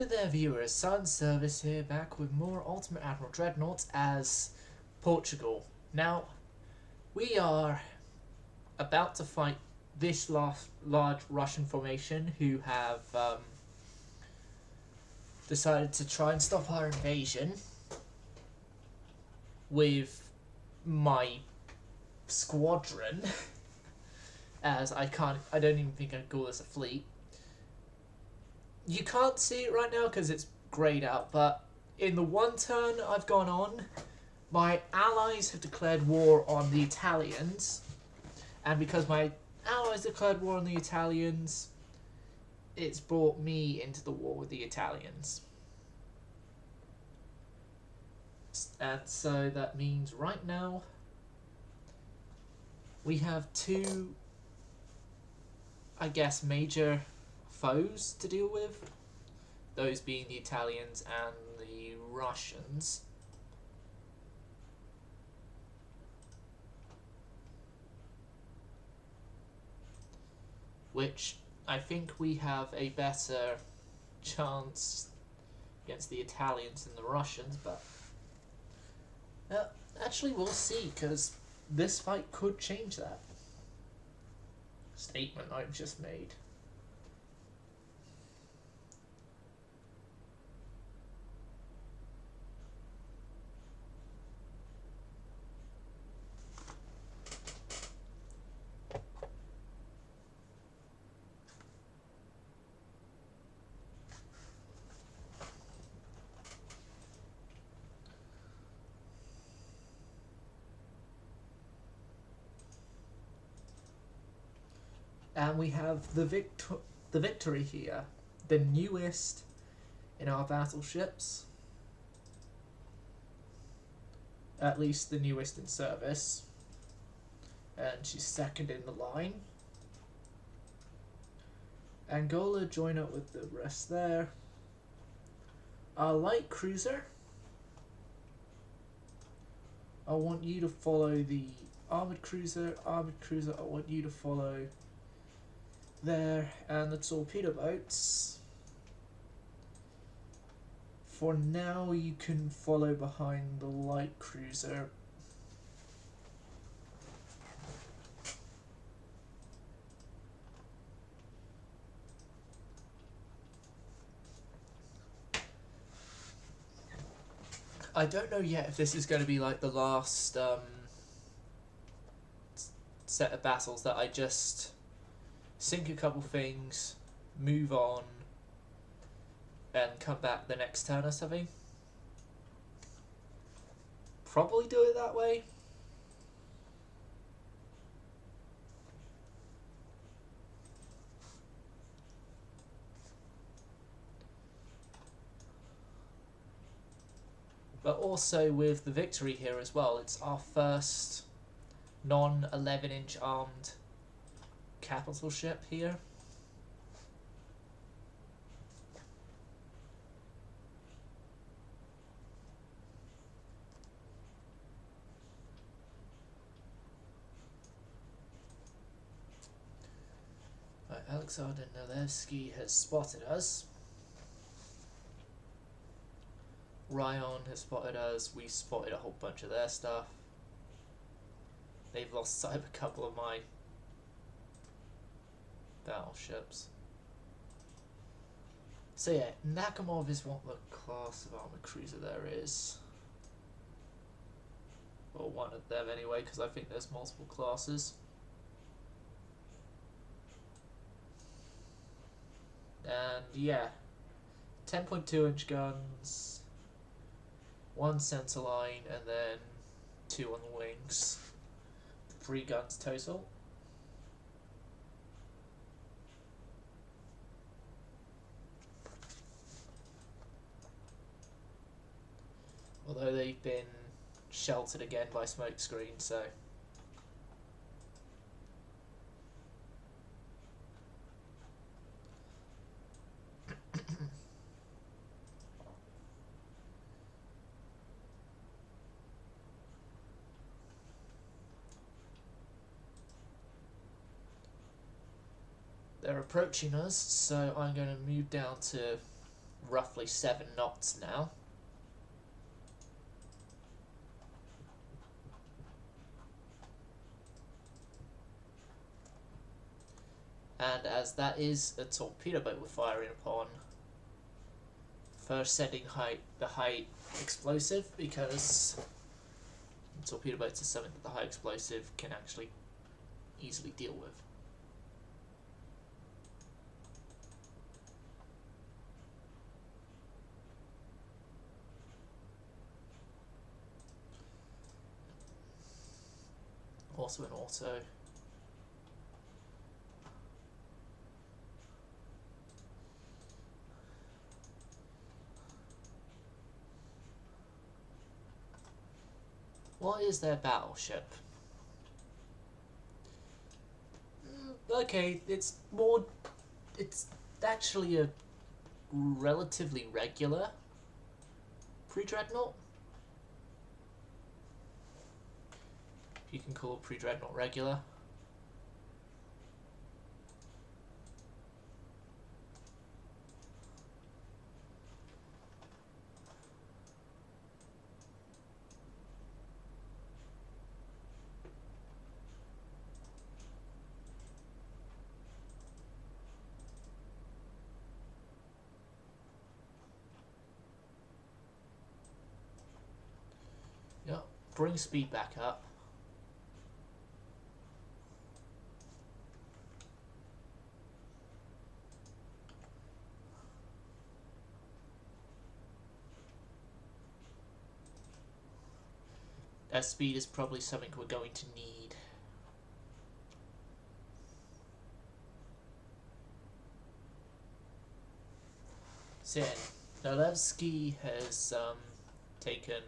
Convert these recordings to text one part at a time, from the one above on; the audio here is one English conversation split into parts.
Hello there viewers, Sun Service here, back with more Ultimate Admiral Dreadnoughts as Portugal. Now, we are about to fight this large Russian formation who have decided to try and stop our invasion with my squadron, as I don't even think I'd call this a fleet. You can't see it right now because it's greyed out, but in the one turn I've gone on, my allies have declared war on the Italians, and because my allies declared war on the Italians, it's brought me into the war with the Italians. And so that means right now we have two, I guess, major foes to deal with, those being the Italians and the Russians. Which I think we have a better chance against the Italians than the Russians, but actually we'll see, because this fight could change that statement I've just made. And we have the victory here, the newest in our battleships, at least the newest in service, and she's second in the line. Angola join up with the rest there. Our light cruiser, I want you to follow the armoured cruiser. Armoured cruiser, I want you to follow there, and the torpedo boats, for now you can follow behind the light cruiser. I don't know yet if this is going to be like the last set of battles that I just sink a couple things, move on, and come back the next turn or something. Probably do it that way. But also with the victory here as well, it's our first non-11-inch armed capital ship here. Right, Alexander Nalevsky has spotted us. Ryan has spotted us. We spotted a whole bunch of their stuff. They've lost sight of a couple of my battleships. So yeah, Nakhimov is what the class of armoured cruiser there is. Or one of them anyway, because I think there's multiple classes. And yeah, 10.2-inch guns, one centre line, and then 2 on the wings. 3 guns total. Although they've been sheltered again by smoke screen, so they're approaching us, so I'm going to move down to roughly 7 knots now. And as that is a torpedo boat we're firing upon, first setting the high explosive, because torpedo boats are something that the high explosive can actually easily deal with. Also an auto. What is their battleship? Okay, it's actually a relatively regular pre-dreadnought. You can call pre-dreadnought regular. Yep, bring speed back up. That speed is probably something we're going to need. So yeah, Nalevsky has taken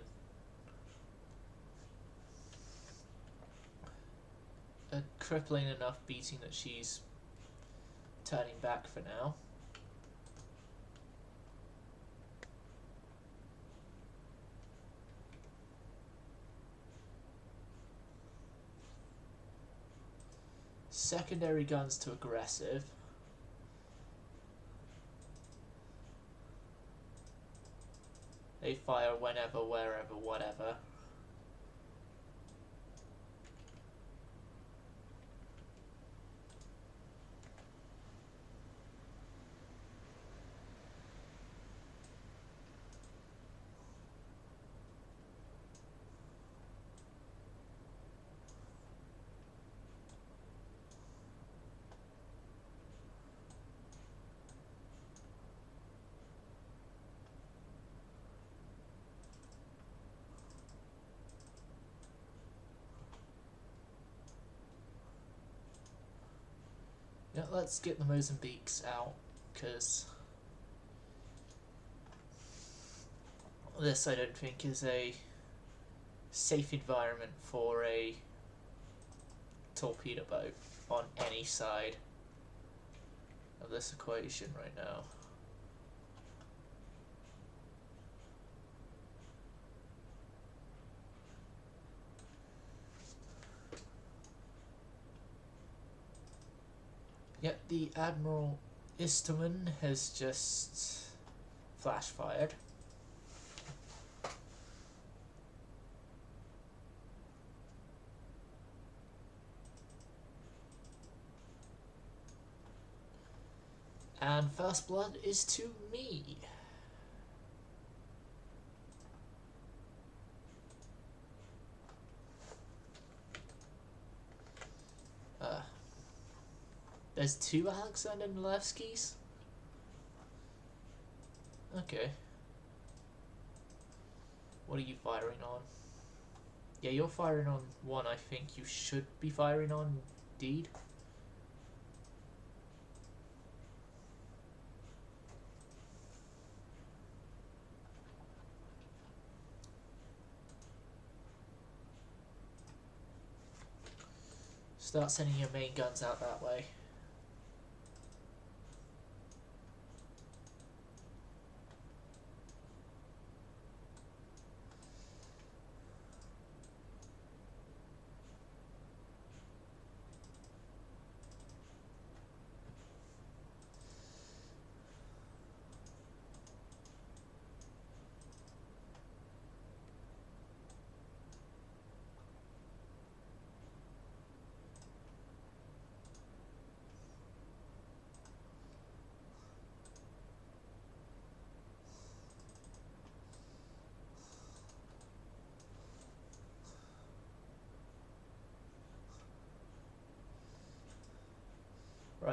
a crippling enough beating that she's turning back for now. Secondary guns to aggressive. They fire whenever, wherever, whatever. Yeah, let's get the Mozambiques out, because this I don't think is a safe environment for a torpedo boat on any side of this equation right now. Yet the Admiral Isterman has just flash fired. And first blood is to me. There's 2 Alexander Nalevskys? Okay. What are you firing on? Yeah, you're firing on one I think you should be firing on, indeed. Start sending your main guns out that way.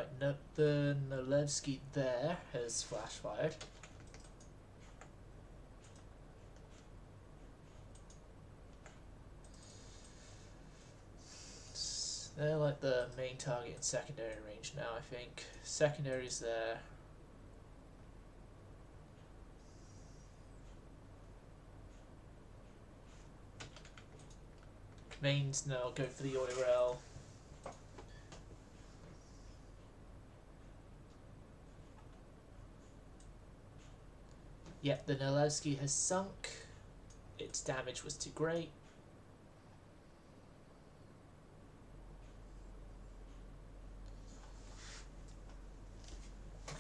Right, no, the Nolevsky there has flash fired. They're like the main target in secondary range now, I think. Secondary's there. Mains now go for the oil rail. Yep, the Nolevsky has sunk. Its damage was too great.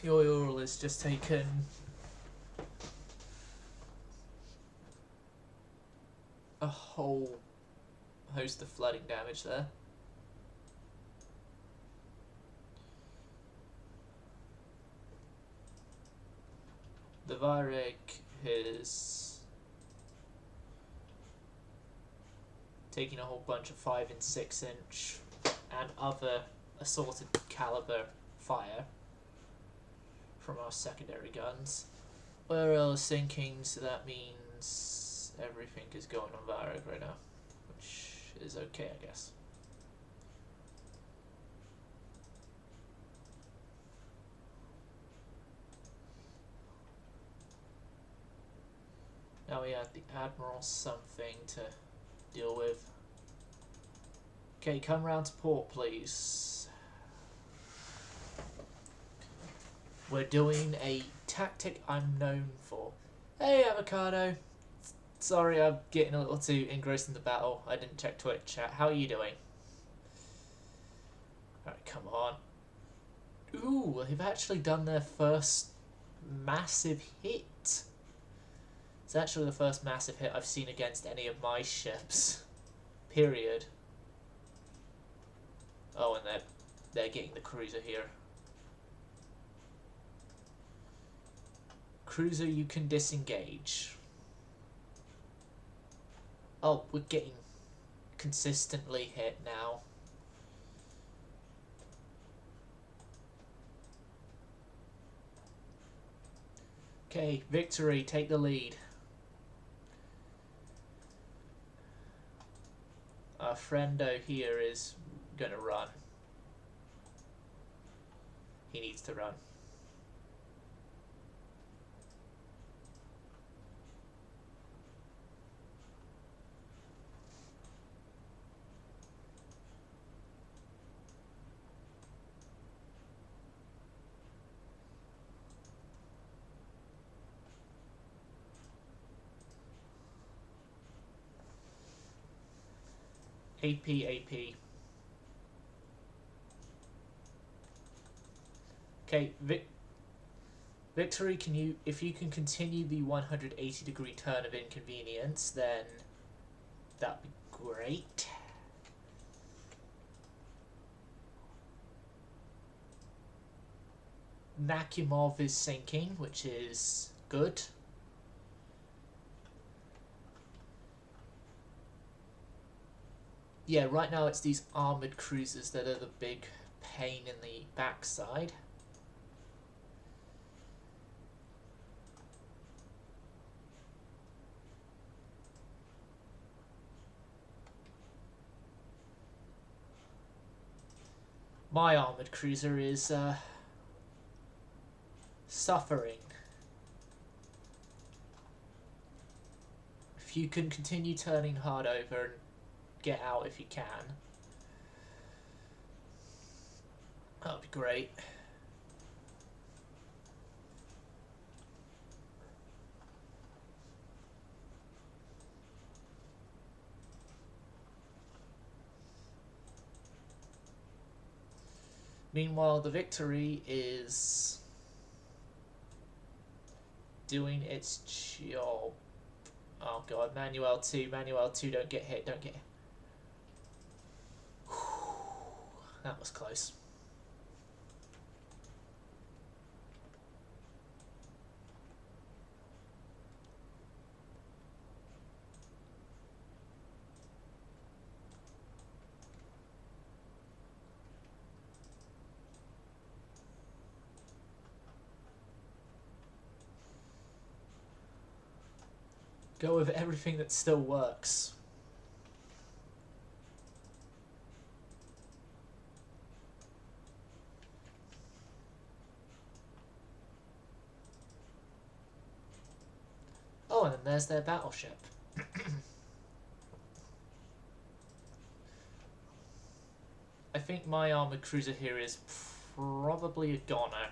The oil has just taken a whole host of flooding damage there. The Vareg is taking a whole bunch of 5 and 6 inch and other assorted caliber fire from our secondary guns. We're all sinking, so that means everything is going on Vareg right now, which is okay, I guess. Now we have the Admiral something to deal with. Okay, come round to port, please. We're doing a tactic I'm known for. Hey, Avocado. Sorry, I'm getting a little too engrossed in the battle. I didn't check Twitch chat. How are you doing? Alright, come on. Ooh, they've actually done their first massive hit. It's actually the first massive hit I've seen against any of my ships. Period. Oh, and they're getting the cruiser here. Cruiser, you can disengage. Oh, we're getting consistently hit now. Okay, Victory, take the lead. Our friendo here is gonna run. He needs to run. AP, AP. Okay, Victory, can you, if you can continue the 180-degree turn of inconvenience, then that'd be great. Nakhimov is sinking, which is good. Yeah, right now it's these armoured cruisers that are the big pain in the backside. My armoured cruiser is suffering. If you can continue turning hard over and get out if you can, that would be great. Meanwhile, the Victory is doing its job. Oh god, Manuel 2, don't get hit, don't get hit. That was close. Go with everything that still works. Oh, and then there's their battleship. I think my armoured cruiser here is probably a goner.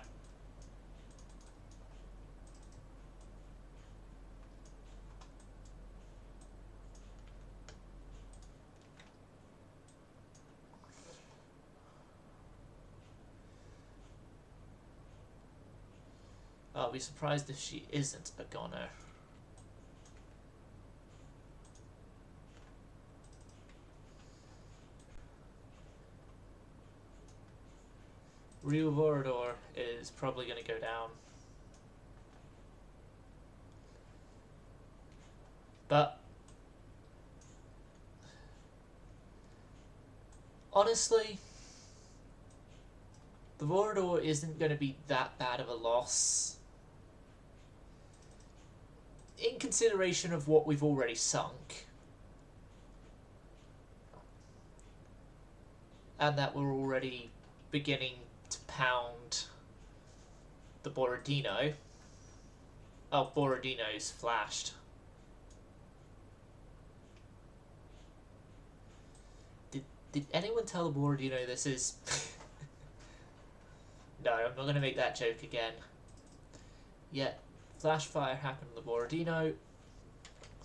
I'll be surprised if she isn't a goner. Real Vorador is probably going to go down. But honestly, the Vorador isn't going to be that bad of a loss in consideration of what we've already sunk. And that we're already beginning to pound the Borodino. Oh, Borodino's flashed. Did anyone tell the Borodino this is... No, I'm not going to make that joke again. Yet, flash fire happened on the Borodino.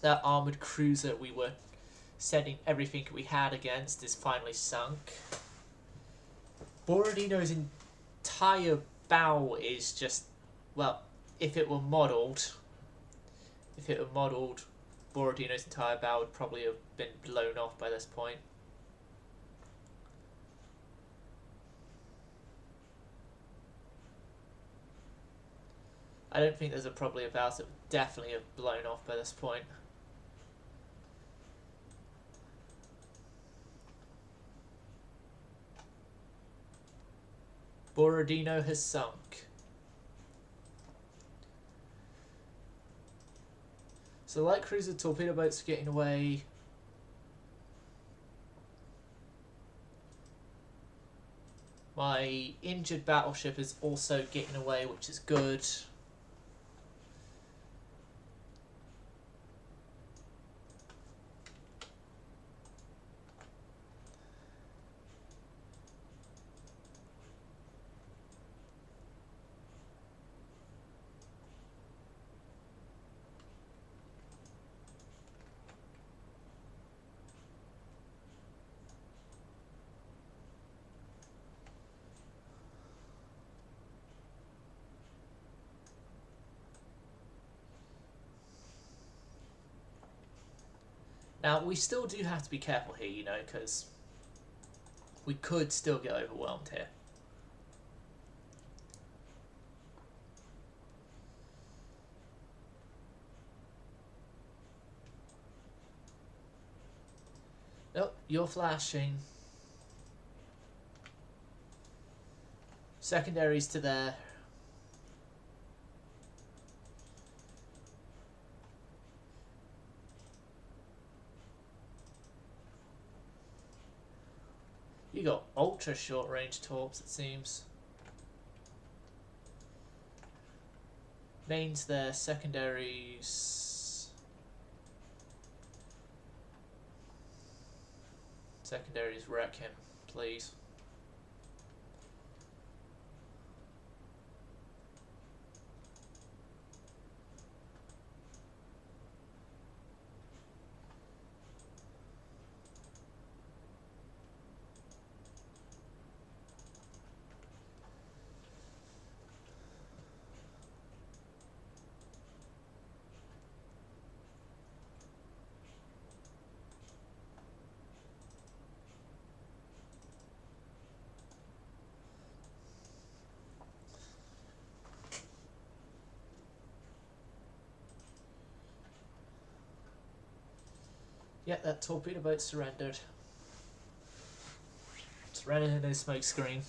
That armoured cruiser we were sending everything we had against is finally sunk. Borodino's entire bow is just... Well, if it were modelled, Borodino's entire bow would probably have been blown off by this point. I don't think there's probably a bow that would definitely have blown off by this point. Borodino has sunk. So light cruiser torpedo boats are getting away. My injured battleship is also getting away, which is good. Now, we still do have to be careful here, you know, because we could still get overwhelmed here. Nope, you're flashing. Secondaries to there. You got ultra short range torps, it seems. Mains there, secondaries. Secondaries, wreck him, please. Yeah, that torpedo boat surrendered. Surrendered in his smoke screen.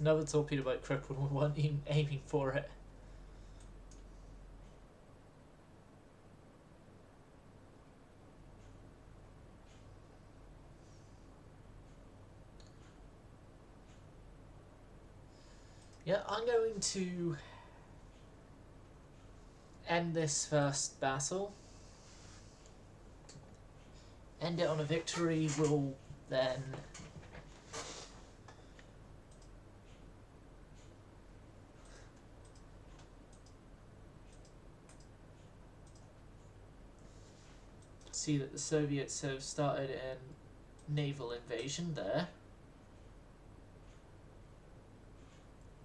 another torpedo boat crippled and we weren't even aiming for it. Yeah, I'm going to end this first battle. End it on a victory. We'll then see that the Soviets have started a naval invasion there.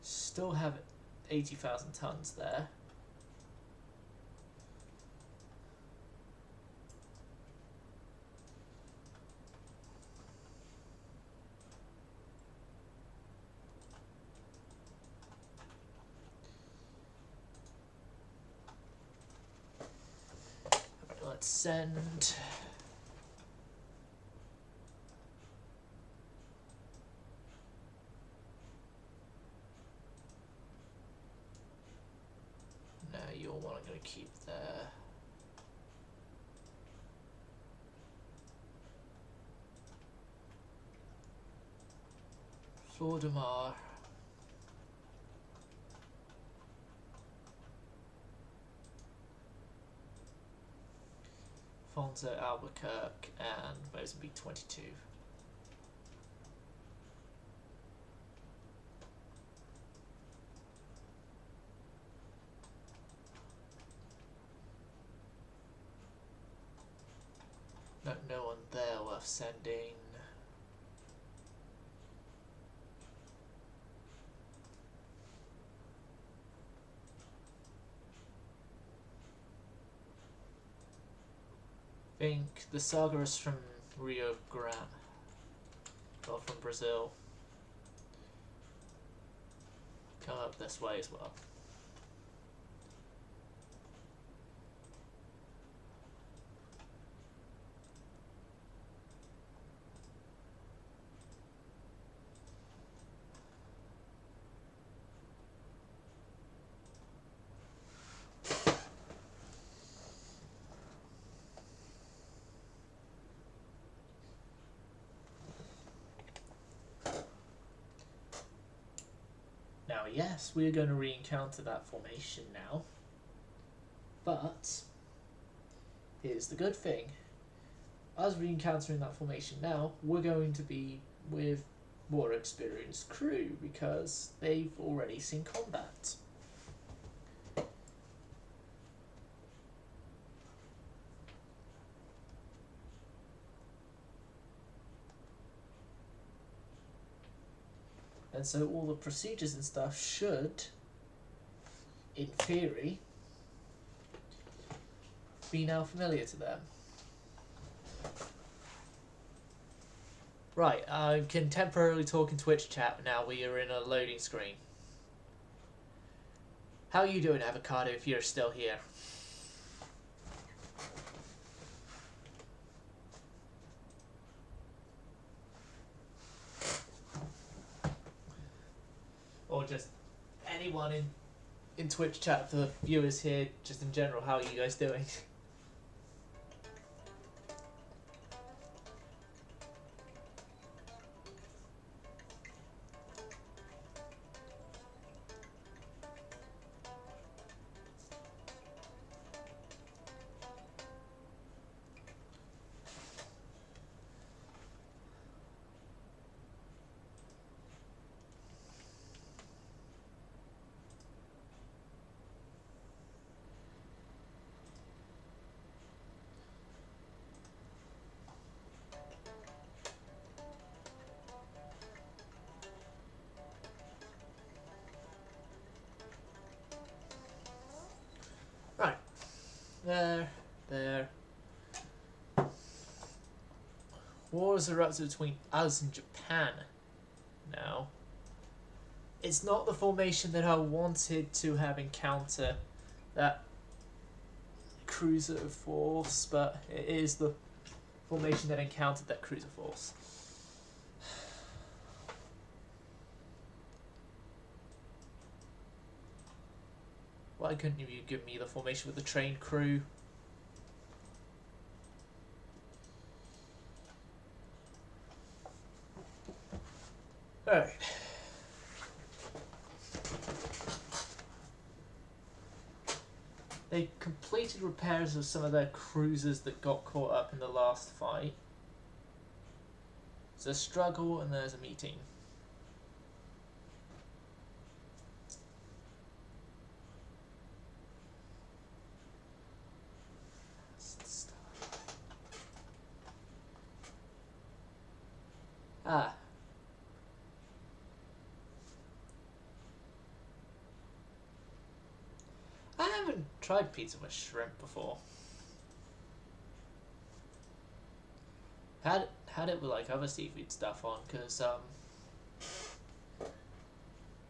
Still have 80,000 tons there. Right, let's send. No, you're one I'm going to keep there. Vladimir. Fonzo, Albuquerque, and Mozambique 22. No one there worth sending. I think the saga is from Rio Grande, or from Brazil. Come up this way as well. Now, yes, we're going to re-encounter that formation now, but here's the good thing. Us re-encountering that formation now, we're going to be with more experienced crew because they've already seen combat. And so all the procedures and stuff should, in theory, be now familiar to them. Right, I can temporarily talk in Twitch chat now we are in a loading screen. How are you doing, Avocado, if you're still here? Or just anyone in Twitch chat for viewers here, just in general, how are you guys doing? Right. There. Wars erupted between us and Japan now. It's not the formation that I wanted to have encounter that cruiser force, but it is the formation that encountered that cruiser force. Why couldn't you give me the formation with the trained crew? Alright. They completed repairs of some of their cruisers that got caught up in the last fight. There's a struggle and there's a meeting. Ah. I haven't tried pizza with shrimp before. Had it with like other seafood stuff on, because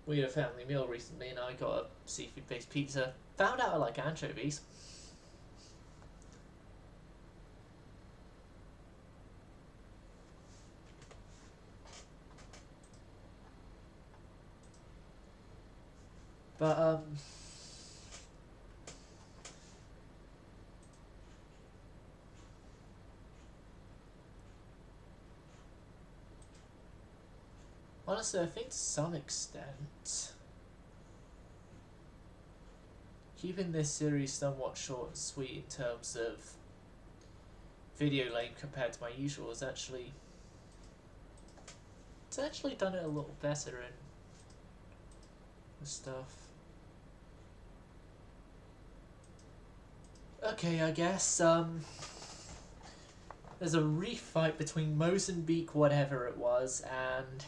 we had a family meal recently and I got a seafood based pizza. Found out I like anchovies. But honestly, I think to some extent, keeping this series somewhat short and sweet in terms of video length compared to my usual is actually, it's actually done it a little better in the stuff. Okay, I guess there's a reef fight between Mozambique, whatever it was, and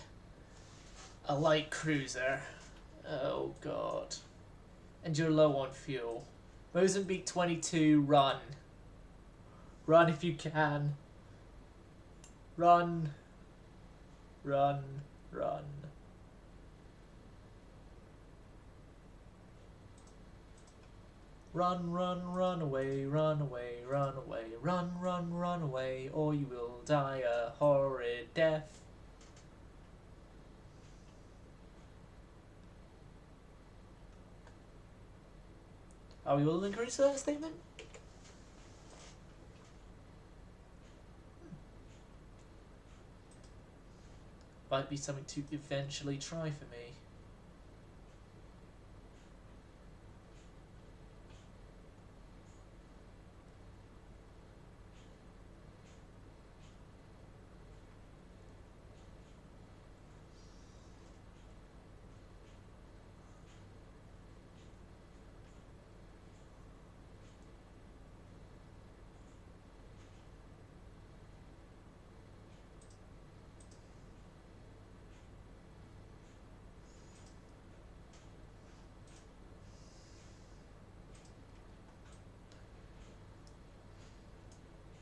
a light cruiser. Oh god. And you're low on fuel. Mozambique 22, run. Run if you can. Run. Run. Run. Run, run, run away, run away, run away, run, run, run away, or you will die a horrid death. Are we all agreed to that statement? Might be something to eventually try for me.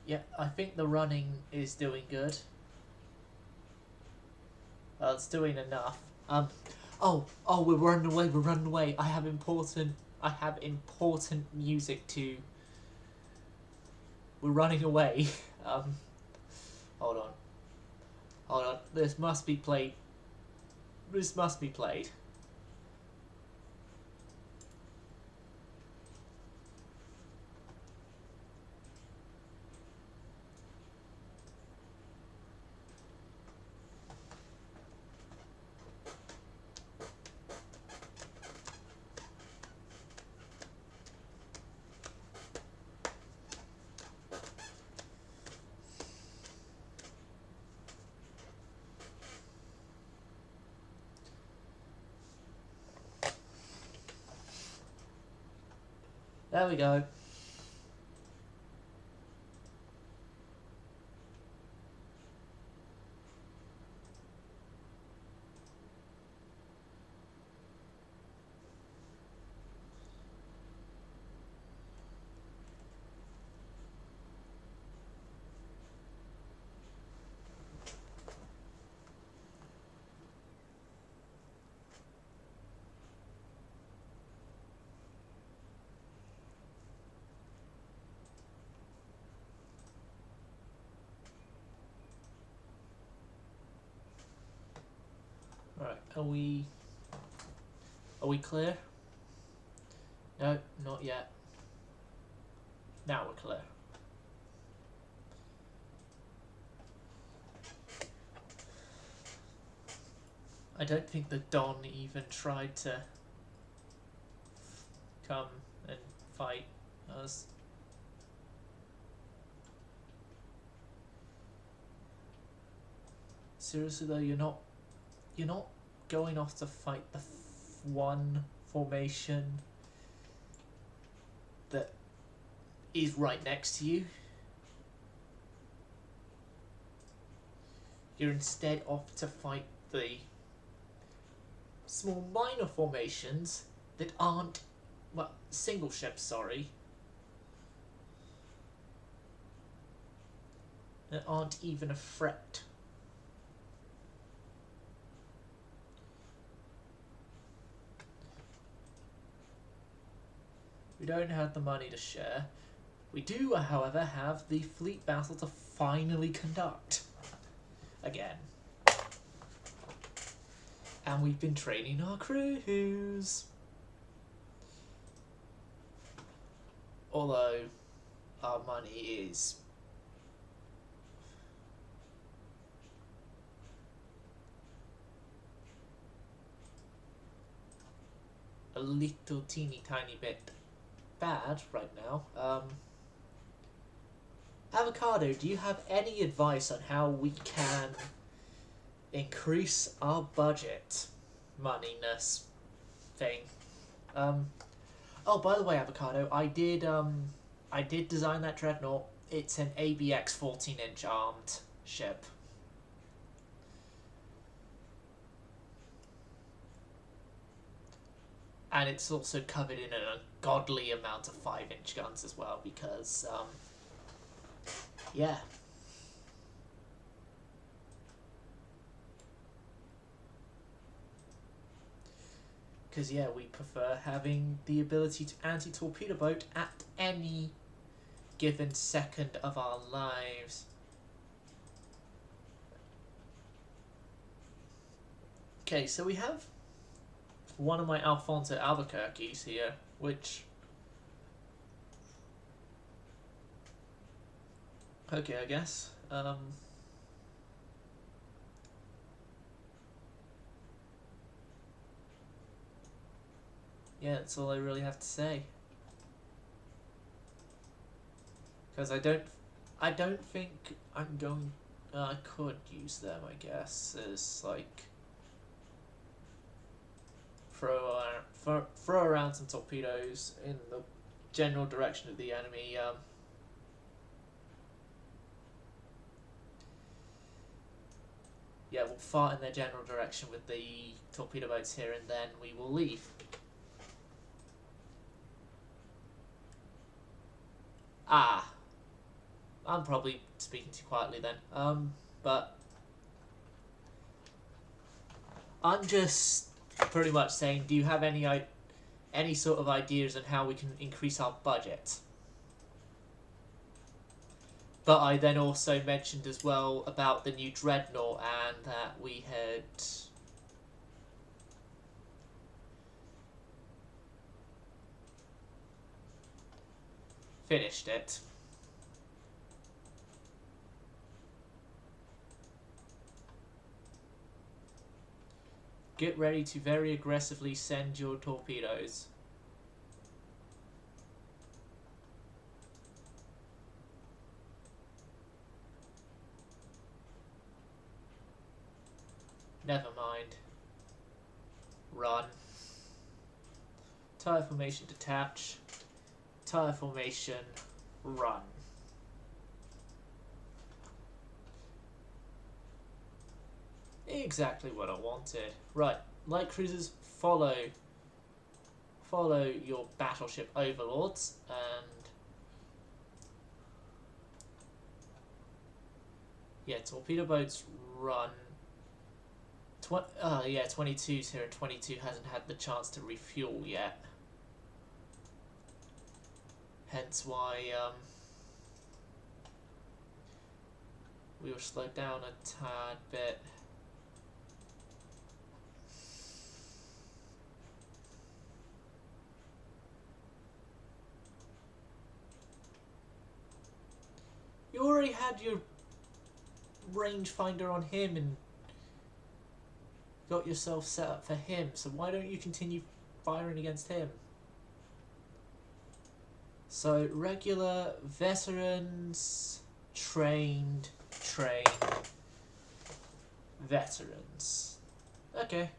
Yeah, I think the running is doing good. It's doing enough. We're running away, we're running away. I have important music to... We're running away. Hold on. Hold on, this must be played. This must be played. There we go. Right, are we clear? No, not yet. Now we're clear. I don't think the Don even tried to come and fight us. Seriously though, you're not going off to fight the one formation that is right next to you. You're instead off to fight the small minor formations that aren't, well, single ships, sorry, that aren't even a threat. We don't have the money to share. We do, however, have the fleet battle to finally conduct. Again. And we've been training our crews. Although, our money is a little teeny tiny bit bad right now. Avocado, do you have any advice on how we can increase our budget moneyness thing? Oh, by the way, Avocado, I did design that Dreadnought. It's an ABX 14-inch armed ship. And it's also covered in an ungodly amount of 5-inch guns as well, because, yeah. Because, yeah, we prefer having the ability to anti-torpedo boat at any given second of our lives. Okay, so we have one of my Alfonso Albuquerques here, which... okay, I guess. Yeah, that's all I really have to say. Because I don't think I'm going... I could use them, I guess, as, like... throw around some torpedoes in the general direction of the enemy. Yeah, we'll fire in their general direction with the torpedo boats here, and then we will leave. Ah, I'm probably speaking too quietly then. But I'm just pretty much saying, do you have any sort of ideas on how we can increase our budget? But I then also mentioned as well about the new Dreadnought and that we had finished it. Get ready to very aggressively send your torpedoes. Never mind. Run. Tire formation detach. Tire formation run. Exactly what I wanted. Right, light cruisers, follow your battleship overlords, and yeah, torpedo boats run. 22's here, and 22 hasn't had the chance to refuel yet. Hence why we were slowed down a tad bit. already had your rangefinder on him and got yourself set up for him, so why don't you continue firing against him? So, regular, veterans, trained, veterans. Okay.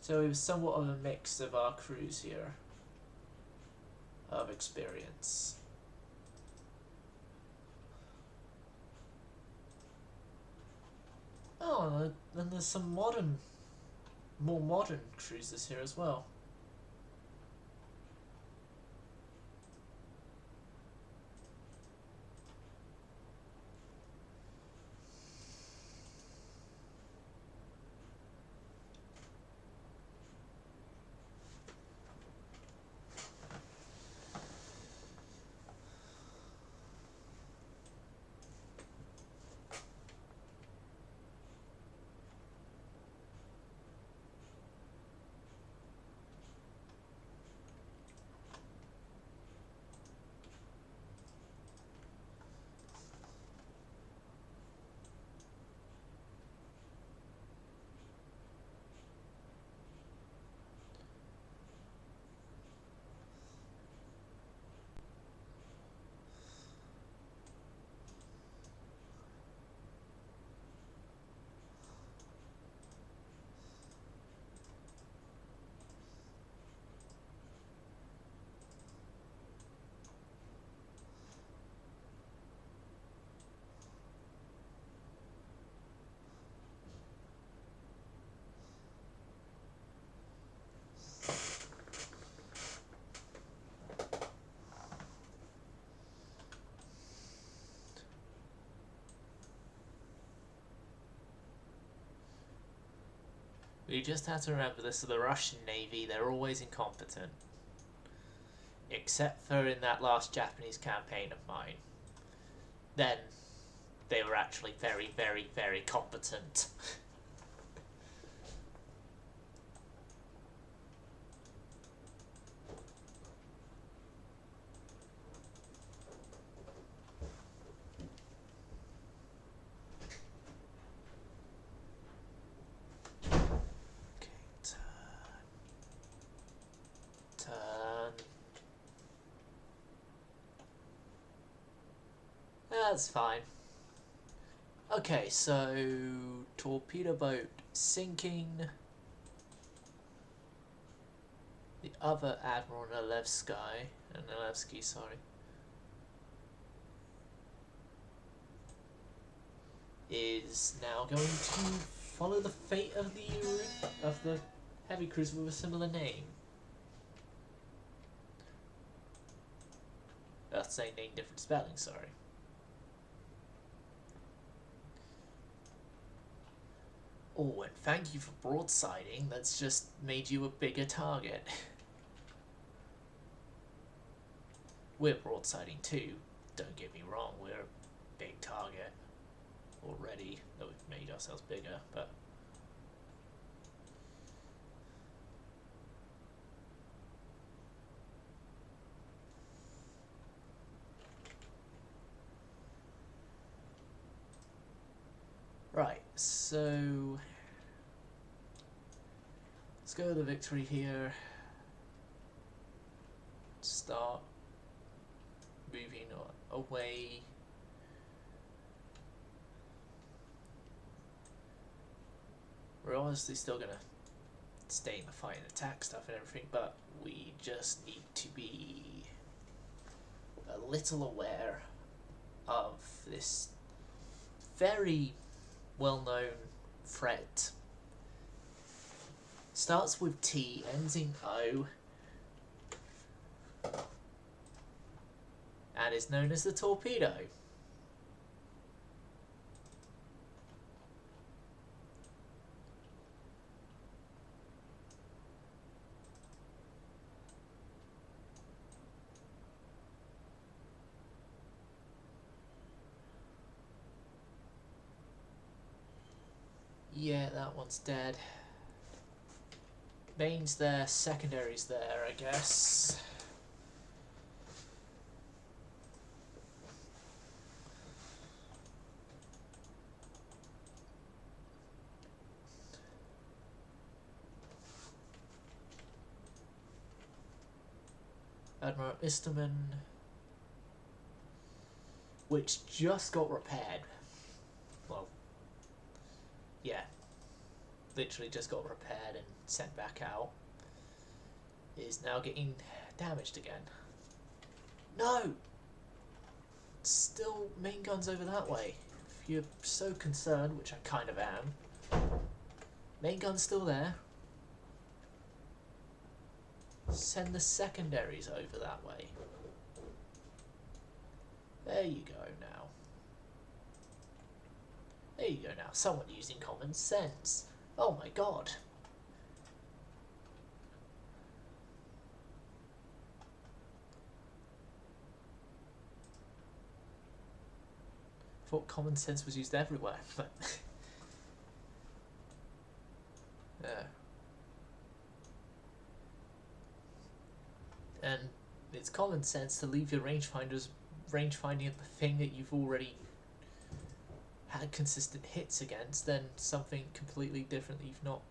So it was somewhat of a mix of our crews here. Of experience. Oh, and there's some more modern cruisers here as well. We just have to remember this is the Russian Navy, they're always incompetent. Except for in that last Japanese campaign of mine. Then, they were actually very, very, very competent. That's fine. Okay, so torpedo boat sinking. The other Admiral Nalevsky, sorry, is now going to follow the fate of the heavy cruiser with a similar name. That's saying name different spelling, sorry. Oh, and thank you for broadsiding. That's just made you a bigger target. We're broadsiding too. Don't get me wrong, we're a big target already, though we've made ourselves bigger, but... Right, so... let's go to the victory here. Start moving away. We're obviously still gonna stay in the fight and attack stuff and everything, but we just need to be a little aware of this very well-known threat. Starts with T, ends in O, and is known as the torpedo. Yeah, that one's dead. Main's there, secondary's there, I guess. Admiral Isterman, which just got repaired. Well, yeah, literally just got repaired and sent back out, is now getting damaged again. No! Still main guns over that way. If you're so concerned, which I kind of am, main gun's still there. Send the secondaries over that way. There you go now. There you go now. Someone using common sense. Oh my god. Thought common sense was used everywhere, but yeah. And it's common sense to leave your rangefinding at the thing that you've already had consistent hits against than something completely different that you've not.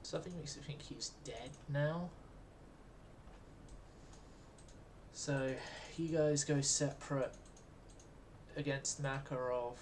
Something makes me think he's dead now. So you guys go separate against Makarov.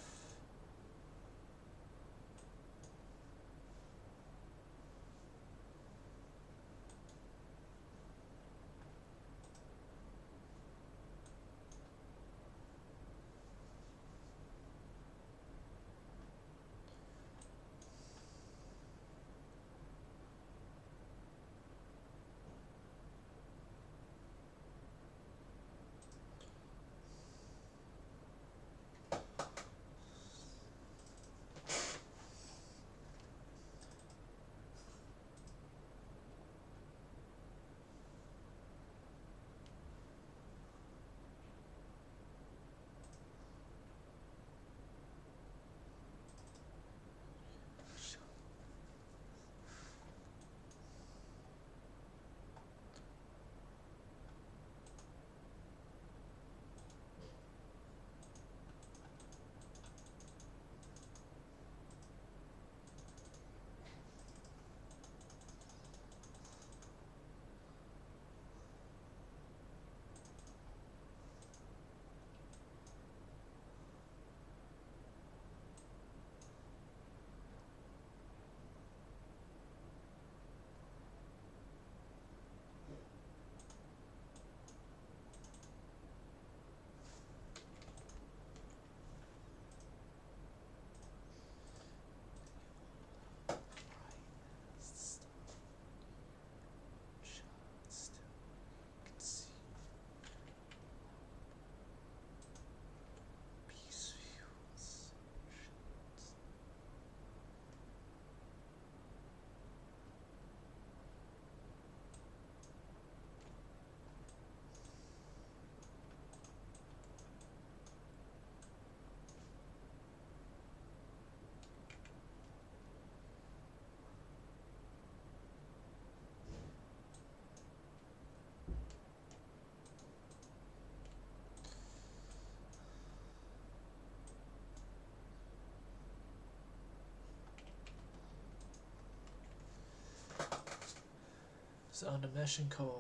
So under Meshenkov,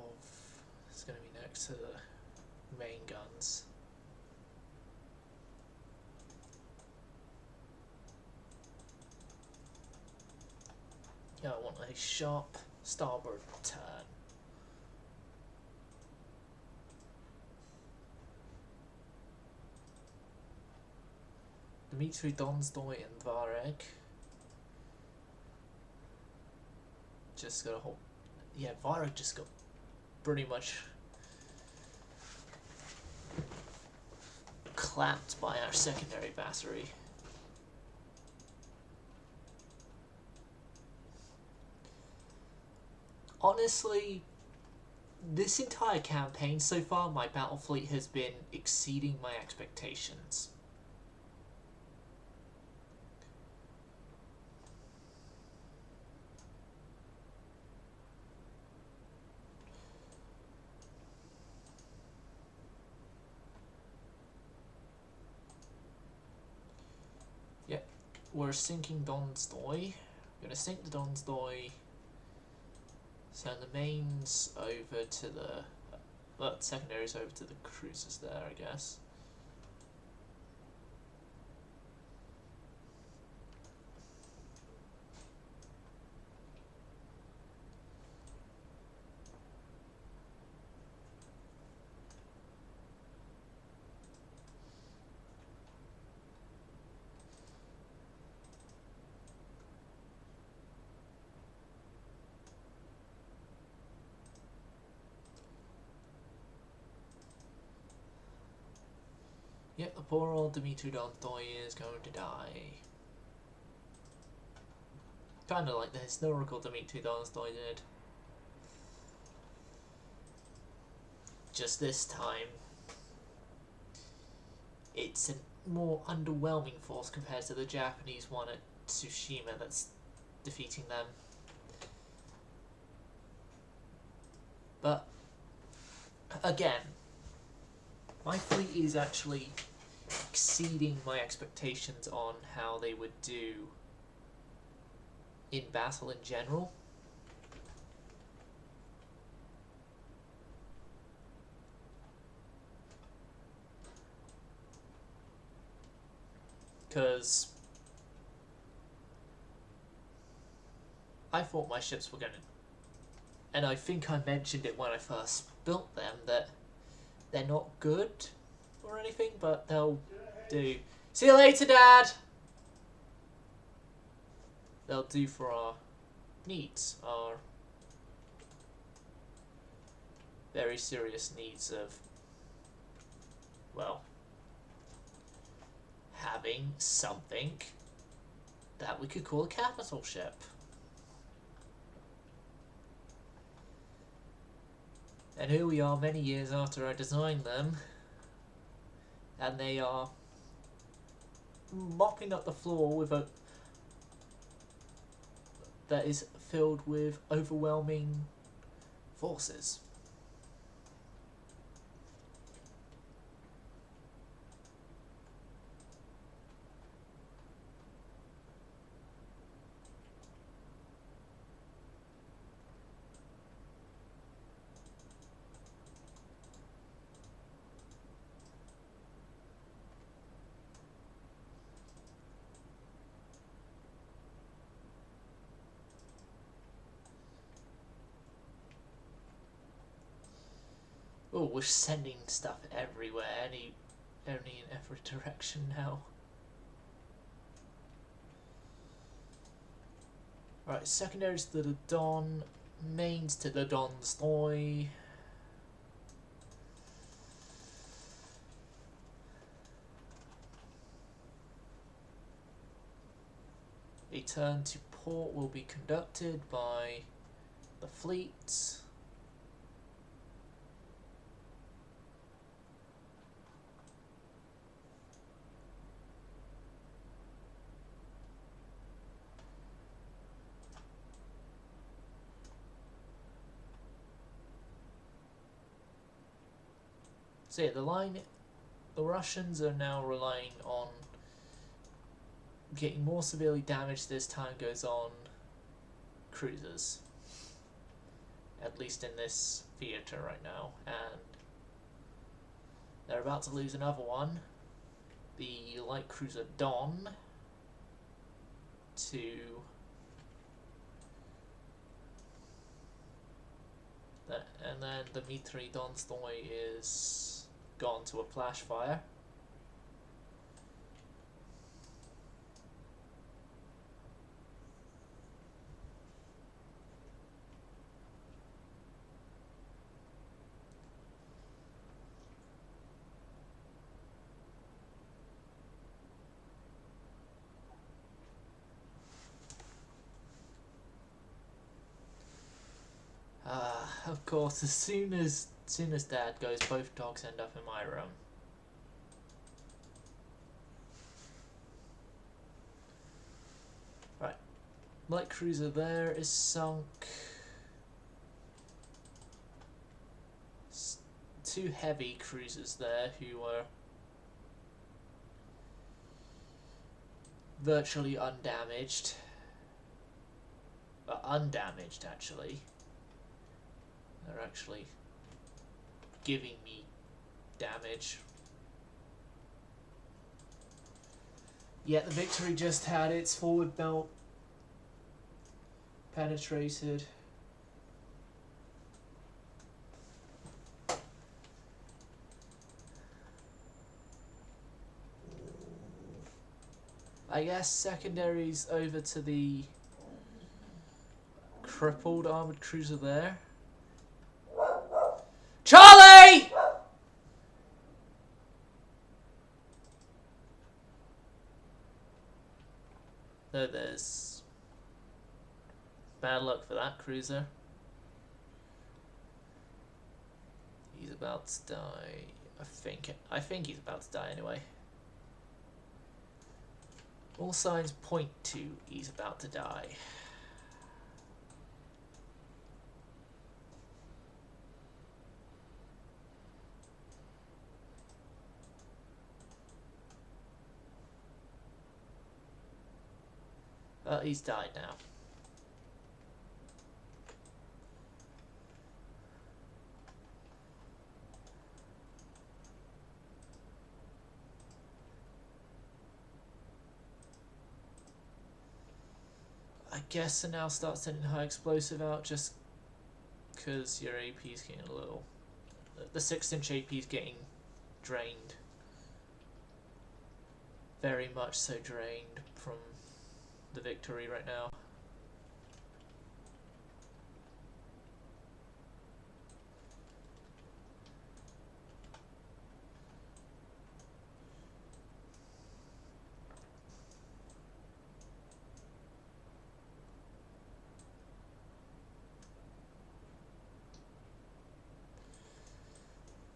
it's going to be next to the main guns. Yeah, I want a sharp starboard turn. Dmitry Donstoy and Vareg. Just got a whole. Yeah, Vareg just got pretty much clapped by our secondary battery. Honestly, this entire campaign so far, my battle fleet has been exceeding my expectations. we're sinking Donstoy. We're gonna sink the Donstoy. Send the mains over to the secondaries over to the cruisers there, I guess. Yep, the poor old Dimitri Donstoy is going to die. Kinda like the historical Dimitri Donstoy did. Just this time, it's a more underwhelming force compared to the Japanese one at Tsushima that's defeating them. But, again, my fleet is actually exceeding my expectations on how they would do in battle in general. Because I thought my ships were going to, and I think I mentioned it when I first built them, that they're not good or anything, but they'll do. See you later, Dad! They'll do for our needs, our very serious needs of, well, having something that we could call a capital ship. And here we are many years after I designed them, and they are mopping up the floor with a that is filled with overwhelming forces. Oh, we're sending stuff everywhere, any in every direction now. Right, secondaries to the Don, mains to the Donstoy. A turn to port will be conducted by the fleet. So yeah, the Russians are now relying on getting more severely damaged as time goes on cruisers. At least in this theatre right now. And they're about to lose another one. The light cruiser Don to and then Dmitry Donstoy is gone to a flash fire. Of course, as soon as Dad goes, both dogs end up in my room. Right, light cruiser there is sunk. Two heavy cruisers there who are virtually undamaged. Undamaged, actually. They're actually giving me damage. Yet the Victory just had its forward belt penetrated. I guess secondaries over to the crippled armoured cruiser there. Charlie! Though there's bad luck for that cruiser. He's about to die. I think he's about to die anyway. All signs point to he's about to die. But he's died now. I guess I now start sending high explosive out just because your AP is getting a little... The 6-inch AP is getting drained. Very much so drained from the Victory right now.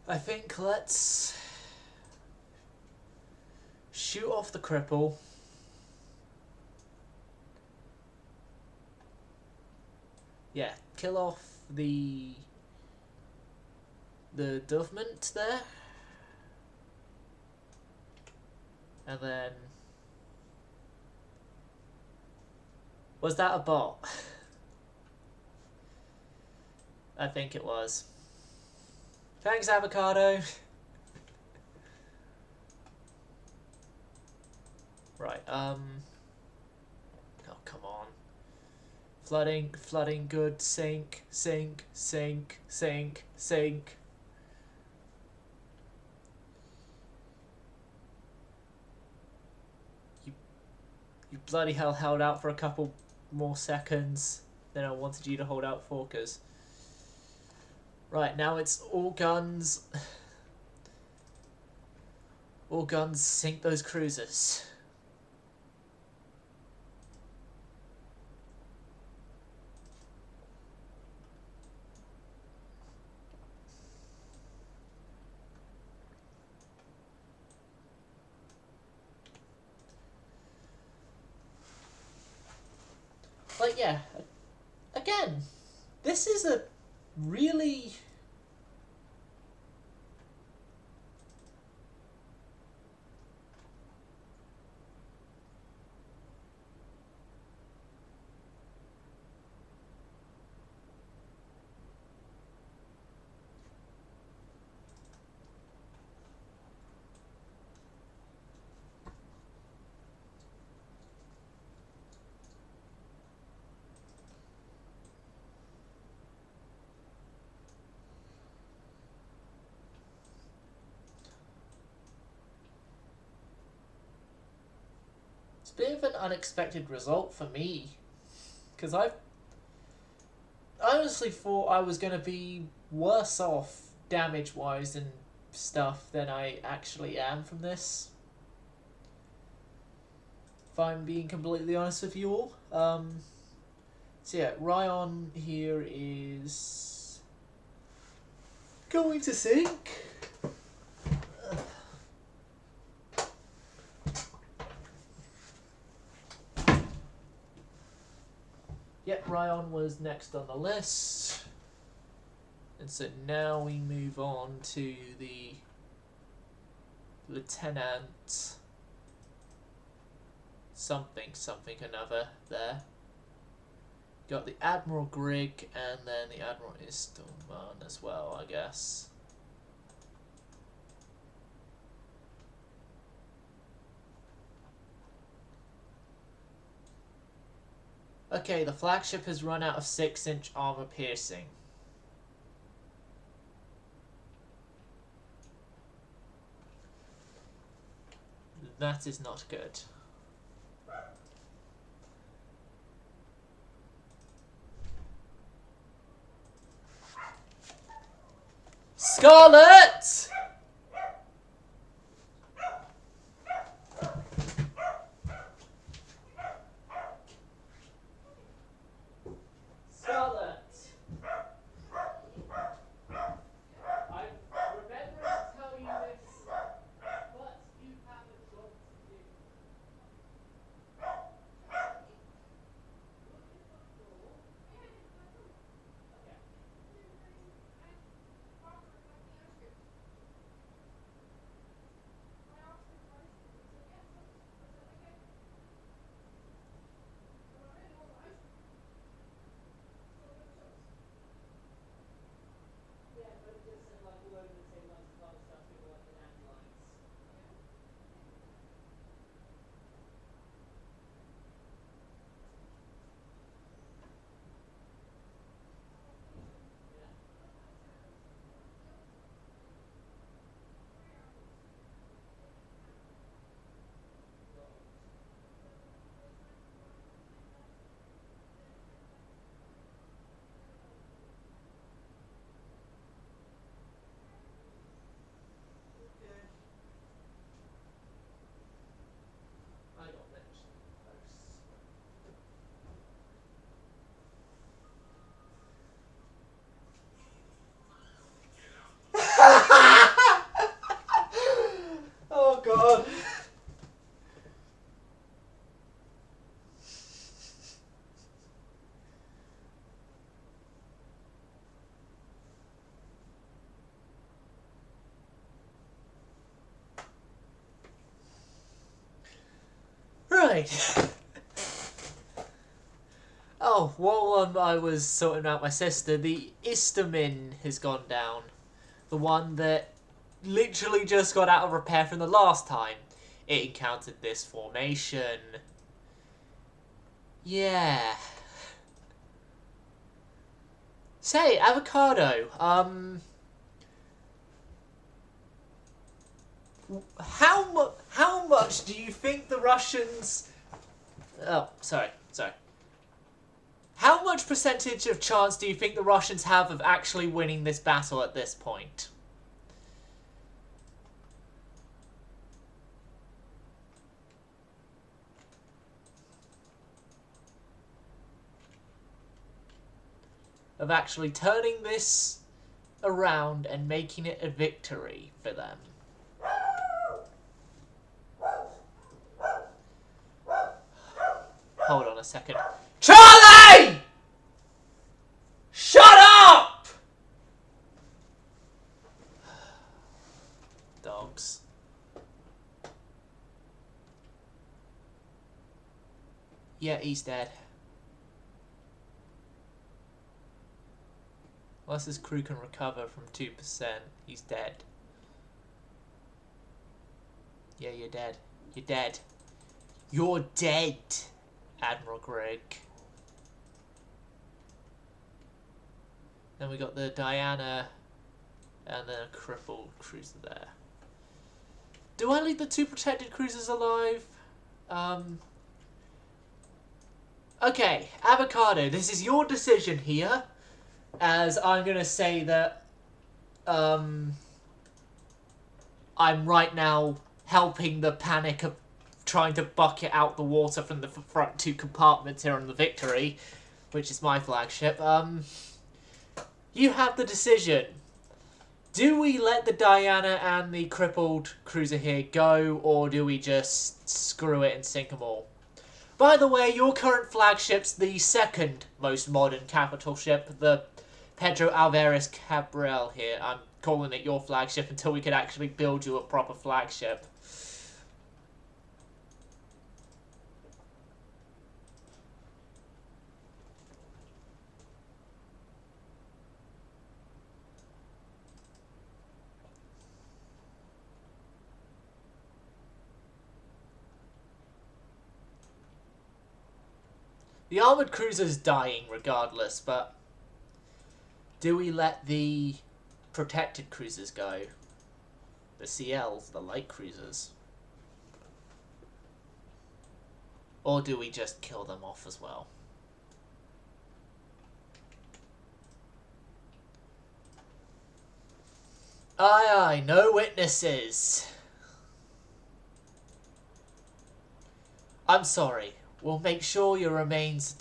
I think let's shoot off the cripple. Yeah, kill off the Dovement there. And then... Was that a bot? I think it was. Thanks, Avocado. Right, oh, come on. Flooding, good. Sink. You bloody hell held out for a couple more seconds than I wanted you to hold out for, cause... Right, now it's all guns. All guns, sink those cruisers. Like, yeah, again, this is a really... It's a bit of an unexpected result for me, because I honestly thought I was going to be worse off damage-wise and stuff than I actually am from this. If I'm being completely honest with you all. So yeah, Ryan here is going to sink. Yep, Ryan was next on the list. And so now we move on to the Lieutenant something another there. Got the Admiral Grig and then the Admiral Istelman as well, I guess. Okay, the flagship has run out of 6-inch armor piercing. That is not good. Scarlet! Scarlet! I remember to tell you this, but you have a job to do. Yeah, but it just said like all over the table, like some other stuff, people like the dandelions. I got mentioned first. Oh god. Right. Oh, while I was sorting out my sister, the Istamin has gone down. The one that literally just got out of repair from the last time it encountered this formation. Yeah. Say, Avocado, how much do you think the Russians... Oh, sorry. How much percentage of chance do you think the Russians have of actually winning this battle at this point? Of actually turning this around and making it a victory for them? Hold on a second. Charlie! Shut up! Dogs. Yeah, he's dead. Unless his crew can recover from 2%, he's dead. Yeah, you're dead. You're dead. You're dead, Admiral Grig. Then we got the Diana and then a crippled cruiser there. Do I leave the 2 protected cruisers alive? Okay, Avocado, this is your decision here. As I'm going to say that I'm right now helping the panic of trying to bucket out the water from the front 2 compartments here on the Victory, which is my flagship. You have the decision. Do we let the Diana and the crippled cruiser here go, or do we just screw it and sink them all? By the way, your current flagship's the 2nd most modern capital ship, the Pedro Alvarez Cabral here. I'm calling it your flagship until we could actually build you a proper flagship. The armoured cruiser's dying regardless, but do we let the protected cruisers go? The CLs, the light cruisers? Or do we just kill them off as well? Aye, aye, no witnesses. I'm sorry. We'll make sure your remains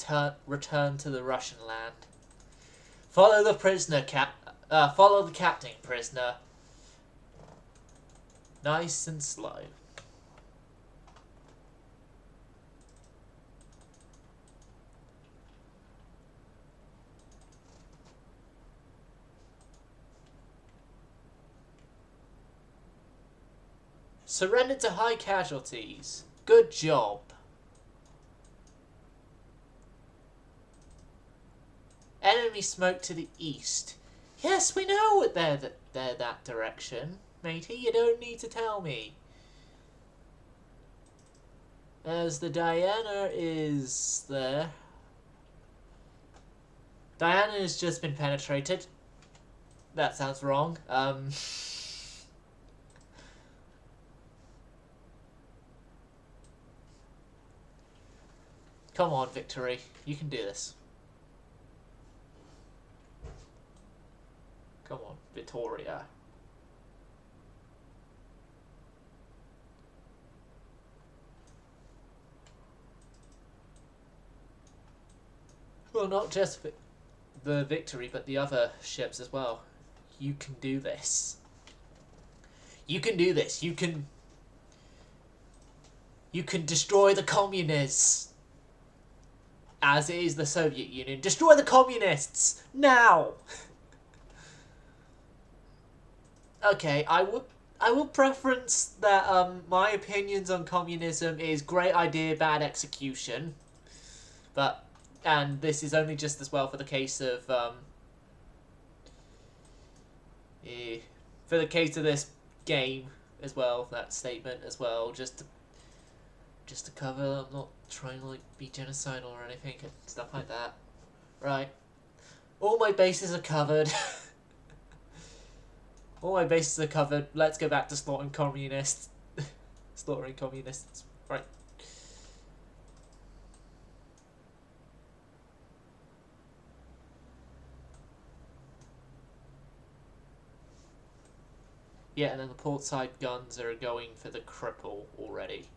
return to the Russian land. Follow the prisoner, follow the captain, prisoner. Nice and slow. Surrendered to high casualties. Good job. Enemy smoke to the east. Yes, we know they're that direction, matey. You don't need to tell me. As the Diana is there. Diana has just been penetrated. That sounds wrong. Come on, Victory. You can do this. Come on, Vittoria. Well, not just the Victory, but the other ships as well. You can do this. You can do this. You can destroy the communists. As is the Soviet Union. Destroy the communists! Now! Okay, I will preference that my opinions on communism is great idea, bad execution. But, and this is only just as well for the case of, for the case of this game as well, that statement as well, just to cover, I'm not trying to like be genocidal or anything and stuff like that. Right. All my bases are covered. All my bases are covered. Let's go back to slaughtering communists. Slaughtering communists. Right. Yeah, and then the port side guns are going for the cripple already.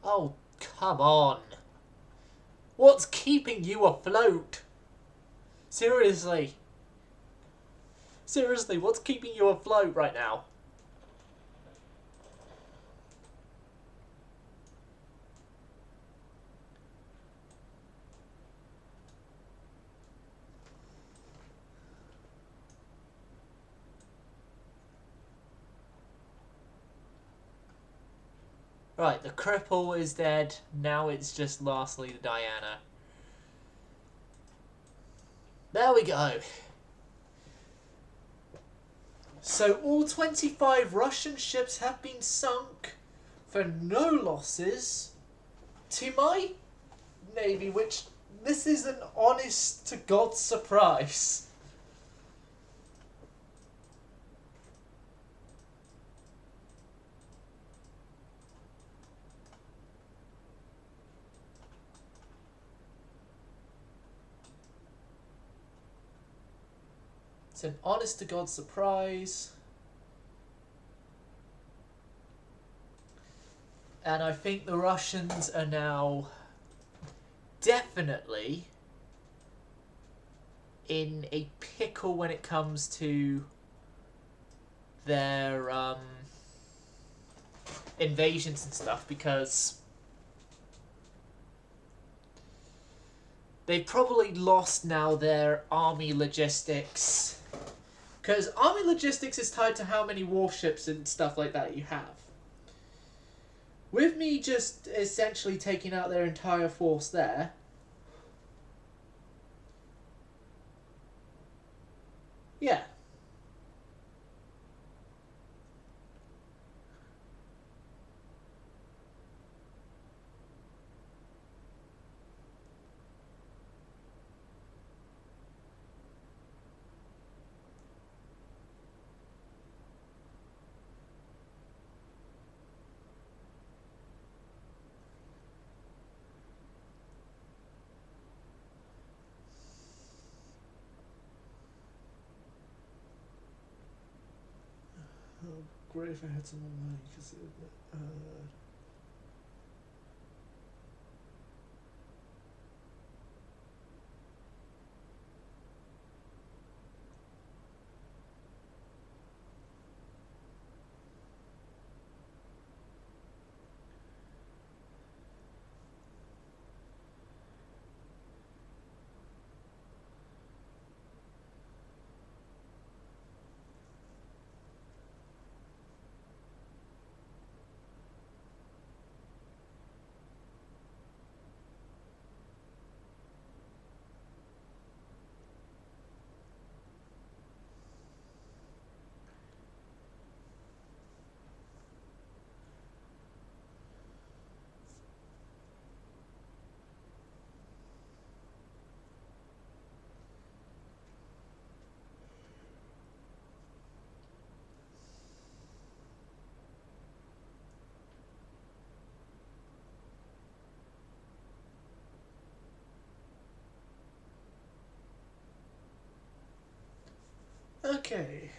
Oh, come on. What's keeping you afloat? Seriously. Seriously, what's keeping you afloat right now? Right, the cripple is dead. Now it's just lastly the Diana. There we go. So all 25 Russian ships have been sunk for no losses to my navy, which this is an honest to God surprise. It's an honest to God surprise. And I think the Russians are now definitely in a pickle when it comes to their invasions and stuff, because they've probably lost now their army logistics. Because army logistics is tied to how many warships and stuff like that you have. With me just essentially taking out their entire force there, yeah. great if I had some more money, because okay.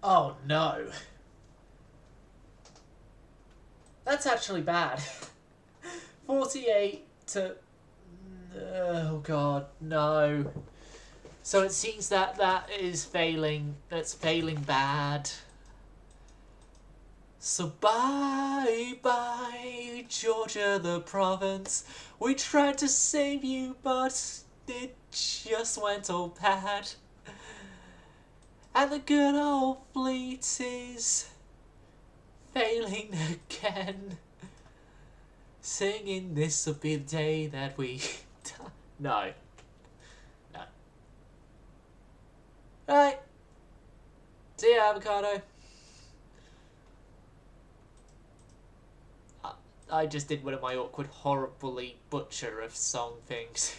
Oh no. That's actually bad. 48 to... Oh god, no. So it seems that that is failing. That's failing bad. So bye bye, Georgia the province. We tried to save you, but it just went all bad. And the good old fleet is failing again. Singing this'll be the day that we... No. No. Right. See ya, avocado. I just did one of my awkward, horribly butcher of song things.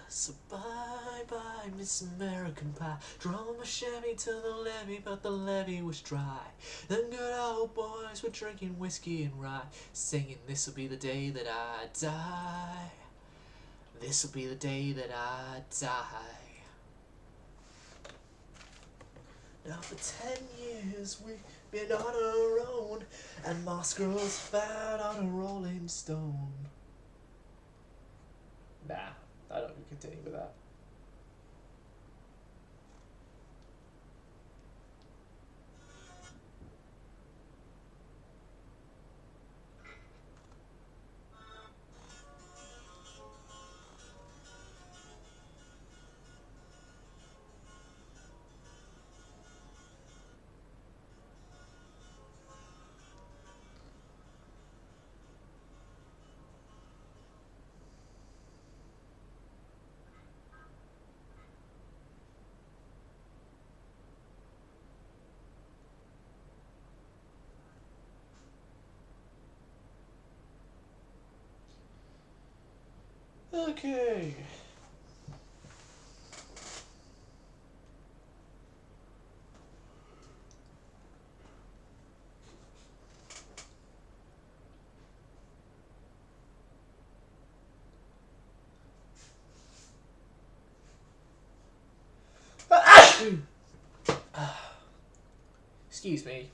So bye bye, Miss American Pie. Drove my Chevy to the levee, but the levee was dry. Them good old boys were drinking whiskey and rye, singing this'll be the day that I die. This'll be the day that I die. Now for 10 years we've been on our own, and moss grows fat on a rolling stone. Nah, I don't continue with that. Okay. Excuse me.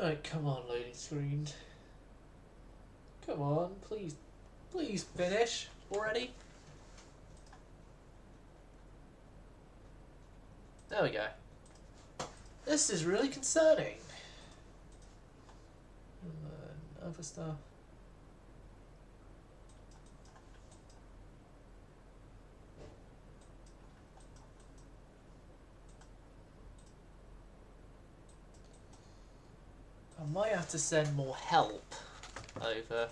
Alright, come on, loading screen. Come on, please finish already. There we go. This is really concerning. And then other stuff. I might have to send more help over.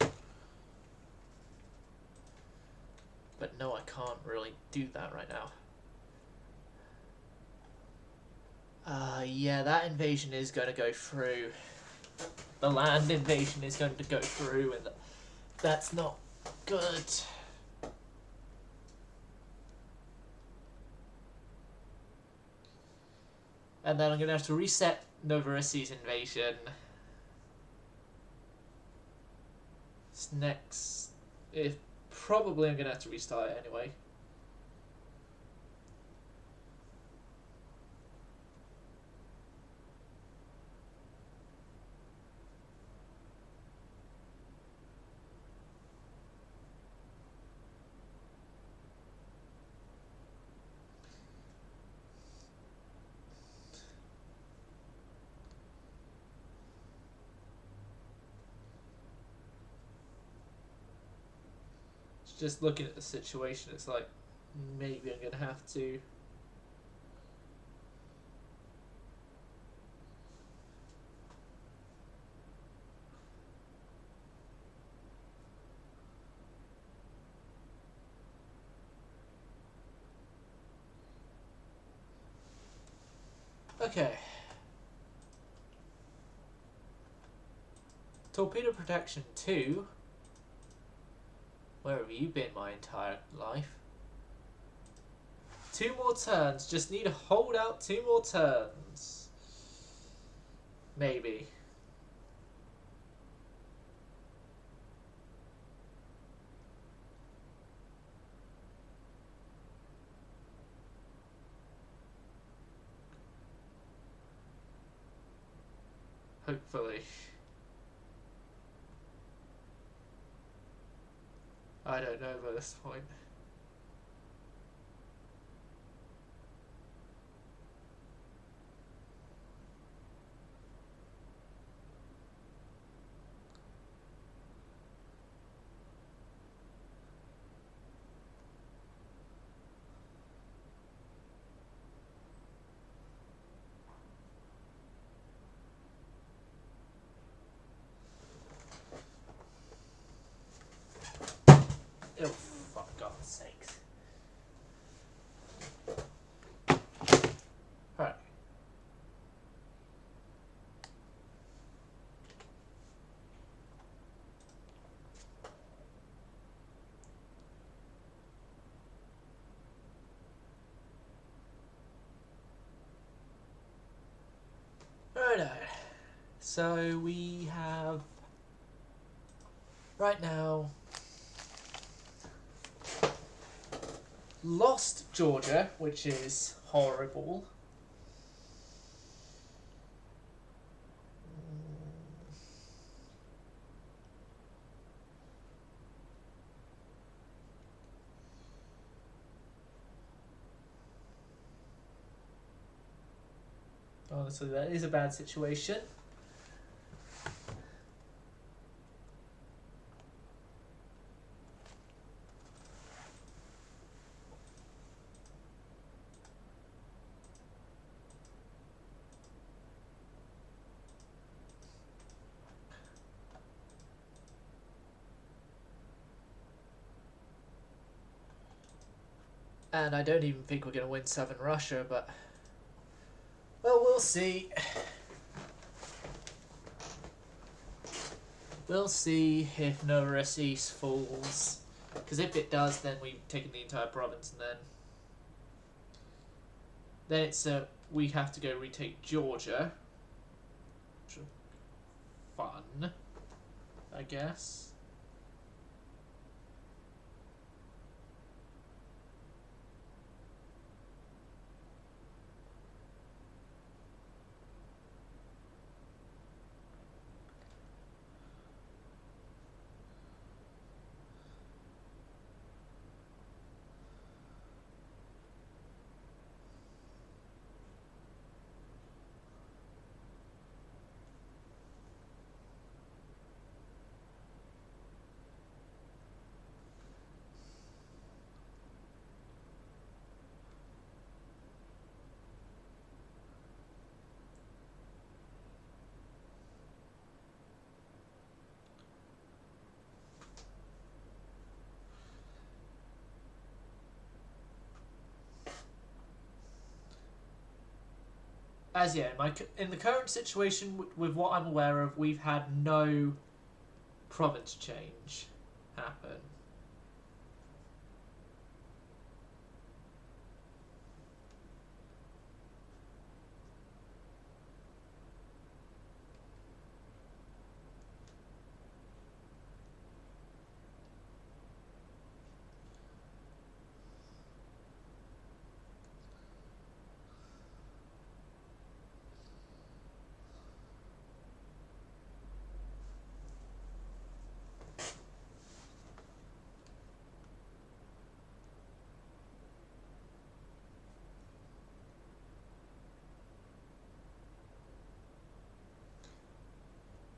But no, I can't really do that right now. Yeah, that invasion is going to go through. The land invasion is going to go through, and that's not good. And then I'm going to have to reset Novorossiy's invasion. Next, probably I'm going to have to restart it anyway. Just looking at the situation, it's like maybe I'm gonna have to. Okay. Torpedo protection 2. Where have you been my entire life? 2 more turns. Just need to hold out 2 more turns. Maybe. Hopefully. I don't know by this point. Oh, for God's sakes. Alright. Righto. So we have right now lost Georgia, which is horrible. Honestly, that is a bad situation. And I don't even think we're going to win Southern Russia, but... well, we'll see. We'll see if Novorossiysk falls. Because if it does, then we've taken the entire province, and then it's we have to go retake Georgia. Which is fun, I guess. as yeah, in the current situation with what I'm aware of, we've had no province change happen.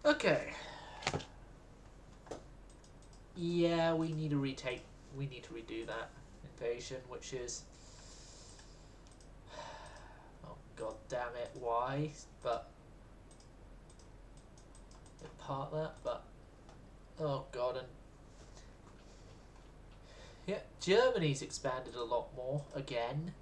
Okay. Yeah, we need to retake. We need to redo that invasion, which is. Oh god damn it! Why? But part that. But oh god, and yeah, Germany's expanded a lot more again.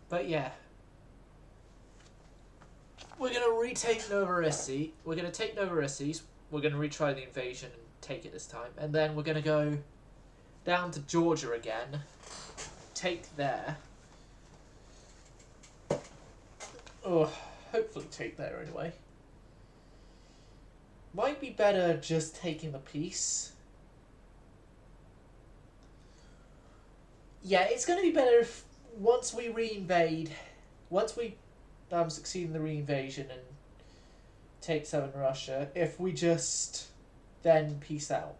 But yeah, we're gonna retake Novorossiysk. We're gonna take Novorossiysk. We're gonna retry the invasion and take it this time, and then we're gonna go down to Georgia again. Take there. Oh, hopefully take there anyway. Might be better just taking the peace. Yeah, it's going to be better if once we reinvade, once we succeed in the reinvasion and take southern Russia, if we just then peace out.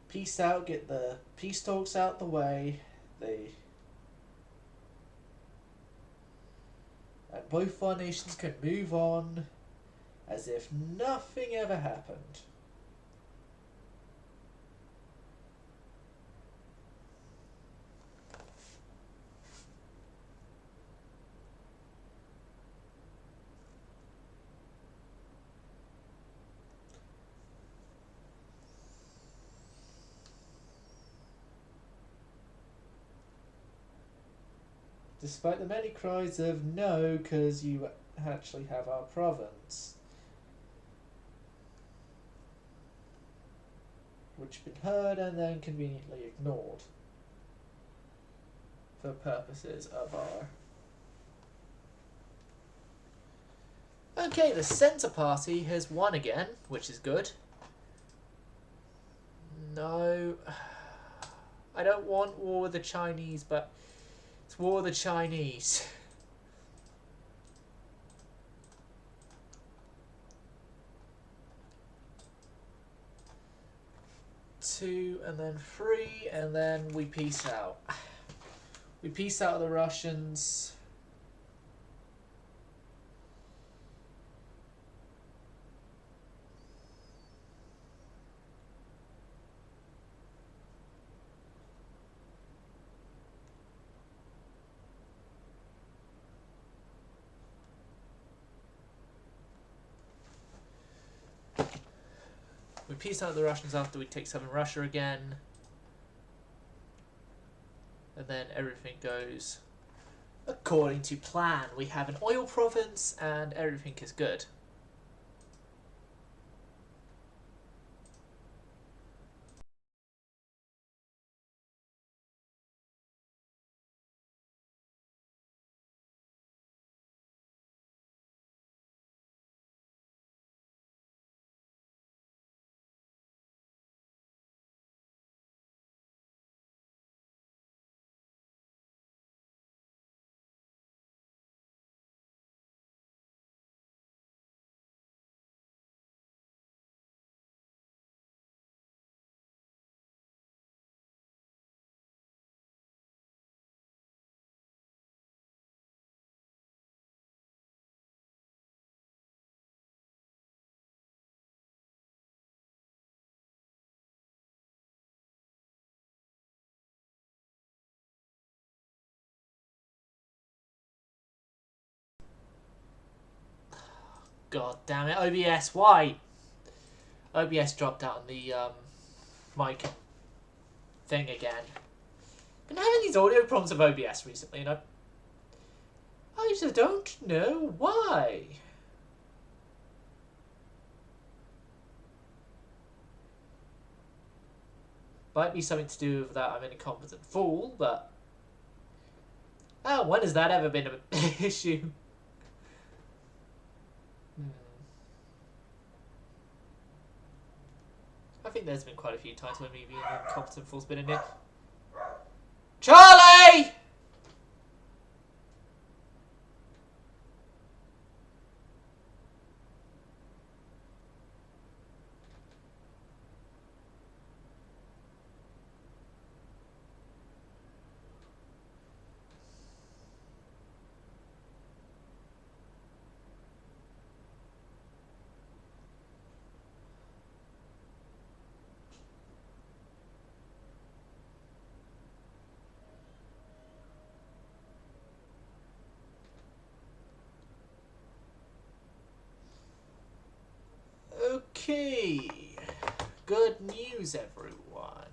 Peace out, get the peace talks out the way. And both our nations can move on as if nothing ever happened. Despite the many cries of no, because you actually have our province. Which have been heard and then conveniently ignored. For purposes of our... Okay, the centre party has won again, which is good. No... I don't want war with the Chinese, but it's war with the Chinese. 2 and then 3 and then we peace out. We peace out the Russians. We peace out the Russians after we take southern Russia again. And then everything goes according to plan. We have an oil province and everything is good. God damn it, OBS, why? OBS dropped out on the mic thing again. Been having these audio problems with OBS recently, and I just don't know why. Might be something to do with that I'm an incompetent fool, but oh, when has that ever been an issue? I think there's been quite a few times when me being an incompetent fool's been in it. Charlie! Okay, good news everyone.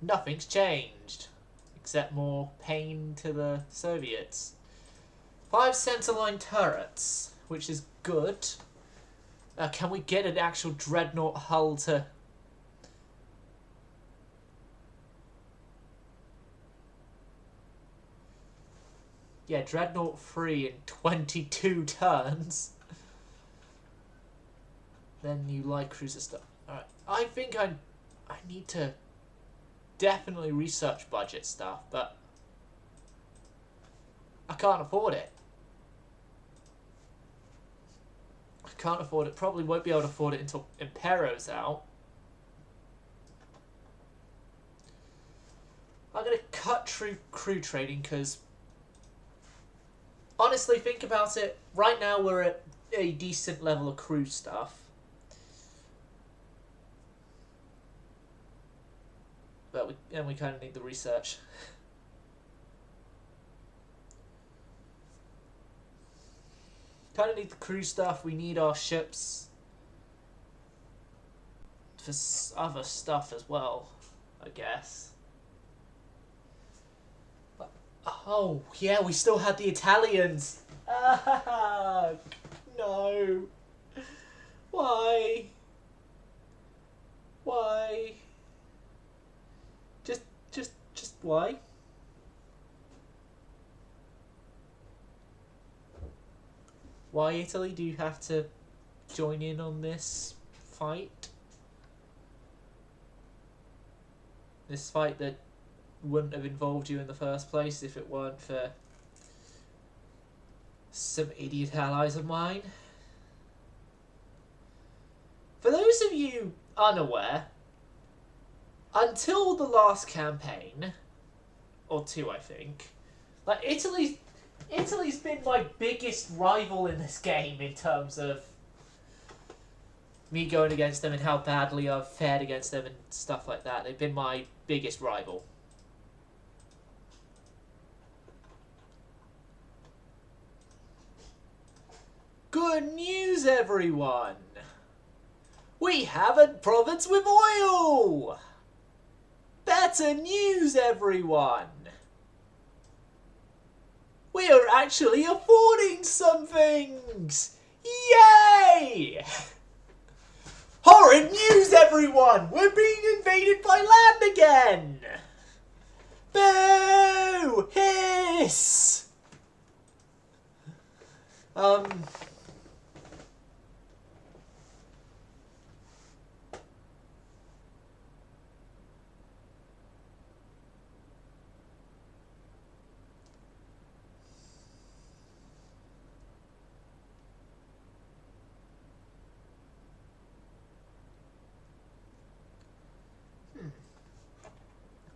Nothing's changed, except more pain to the Soviets. 5 centerline turrets, which is good. Can we get an actual Dreadnought hull to... Yeah, Dreadnought 3 in 22 turns. Then you light cruiser stuff. Alright, I think I need to definitely research budget stuff, but I can't afford it. I can't afford it. Probably won't be able to afford it until Impero's out. I'm going to cut crew trading because, honestly, think about it. Right now we're at a decent level of crew stuff. But we kind of need the research. Kind of need the crew stuff. We need our ships for other stuff as well, I guess. But, oh, yeah, we still had the Italians. Ah, no. Why? Why? Just why? Why, Italy, do you have to join in on this fight? This fight that wouldn't have involved you in the first place if it weren't for some idiot allies of mine. For those of you unaware, until the last campaign, or 2 I think, like Italy's been my biggest rival in this game in terms of me going against them and how badly I've fared against them and stuff like that. They've been my biggest rival. Good news, everyone! We have a province with oil! Better news, everyone! We are actually affording some things! Yay! Horrid news, everyone! We're being invaded by land again! Boo! Hiss!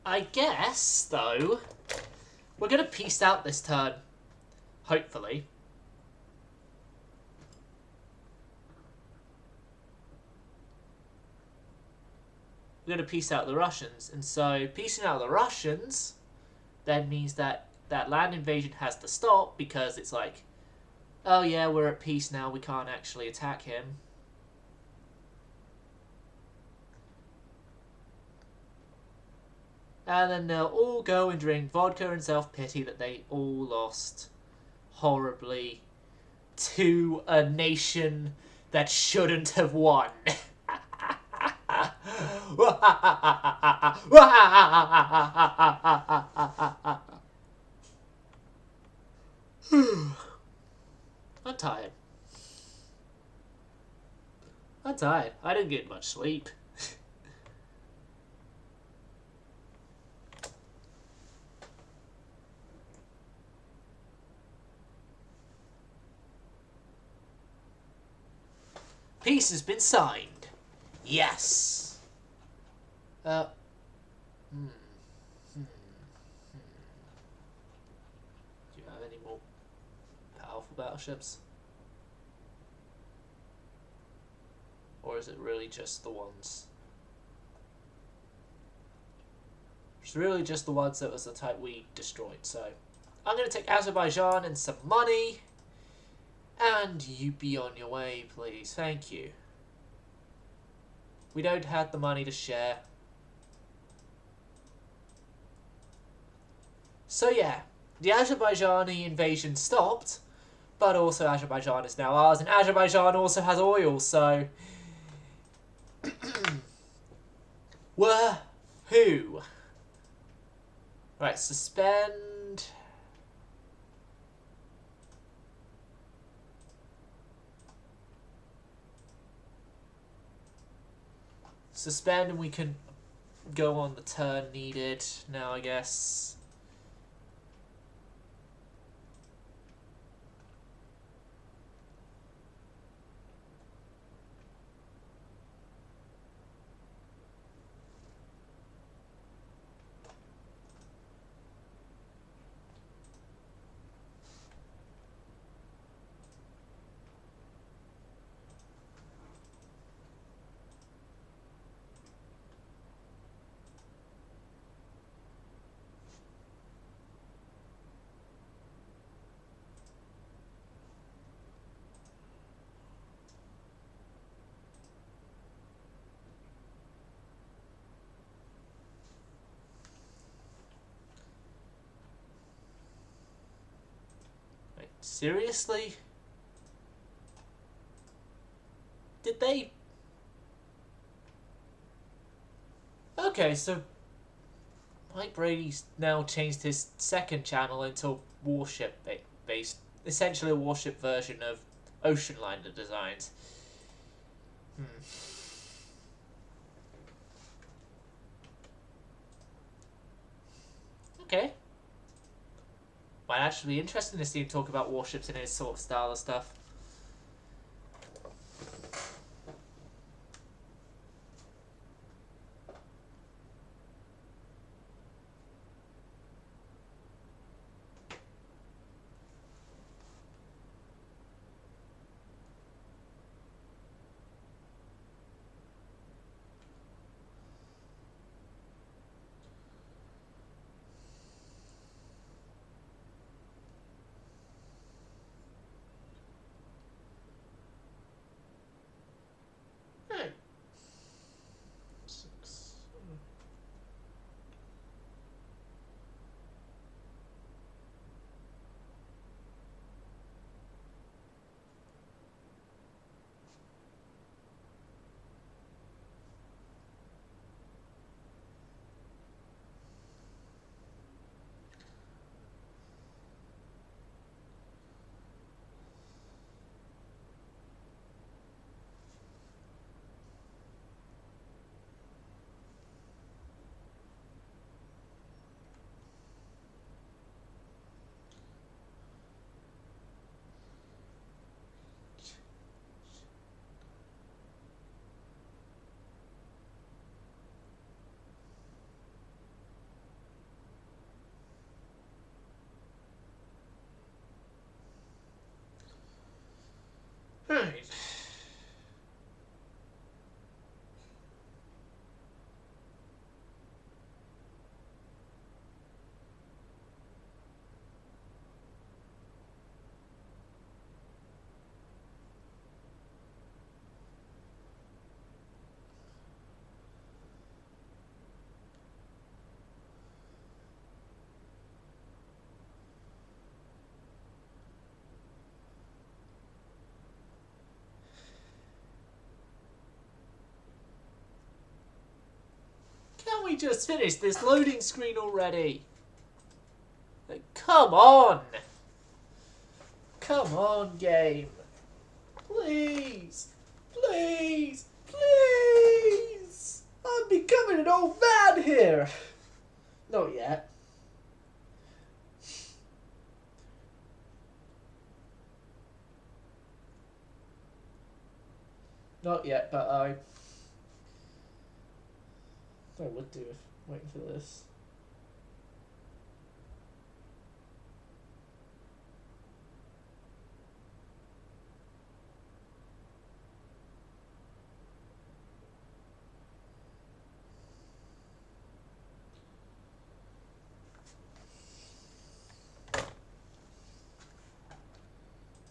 I guess, though, we're going to peace out this turn. Hopefully. We're going to peace out the Russians. And so, peacing out the Russians then means that that land invasion has to stop because it's like, Oh yeah, we're at peace now, we can't actually attack him. And then they'll all go and drink vodka and self-pity that they all lost horribly to a nation that shouldn't have won. I'm tired. I'm tired. I didn't get much sleep. Peace has been signed. Yes. Uh. Hmm. Hmm. Do you have any more powerful battleships? Or is it really just the ones? It's really just the ones that was the type we destroyed, so I'm going to take Azerbaijan and some money. And you be on your way, please. Thank you. We don't have the money to share. So yeah, the Azerbaijani invasion stopped, but also Azerbaijan is now ours, and Azerbaijan also has oil, so... Woohoo! Right, suspend... Suspend, and we can go on the turn needed now, I guess. Wait, seriously? Did they... Okay, so Mike Brady's now changed his second channel into warship-based, essentially a warship version of ocean liner designs. Okay. Might actually be interesting to see him talk about warships in his sort of style of stuff. we just finish this loading screen already? Like, come on! Come on, game. Please! Please! Please! I'm becoming an old man here! Not yet. Not yet, but I would do if waiting for this.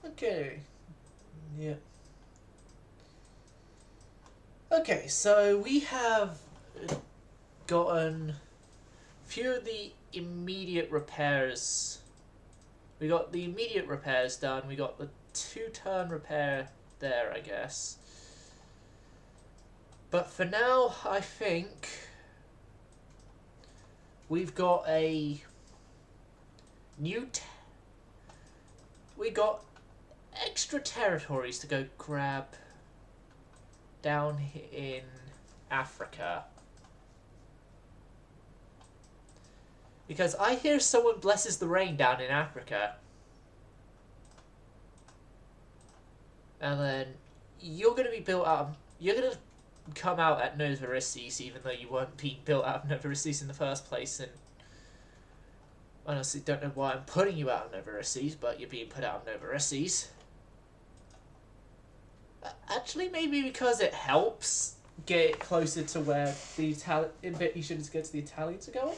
Okay. Yeah. Okay, so we have gotten a few of the immediate repairs. We got the immediate repairs done. We got the 2-turn repair there, I guess. But for now, I think we've got a new... we got extra territories to go grab down in Africa. Because I hear someone blesses the rain down in Africa. And then you're going to be built out... You're going to come out at Novorossiysk, even though you weren't being built out of Novorossiysk in the first place. And honestly, don't know why I'm putting you out of Novorossiysk, but you're being put out of Novorossiysk. Actually, maybe because it helps get closer to where the invasions get to the Italians are going.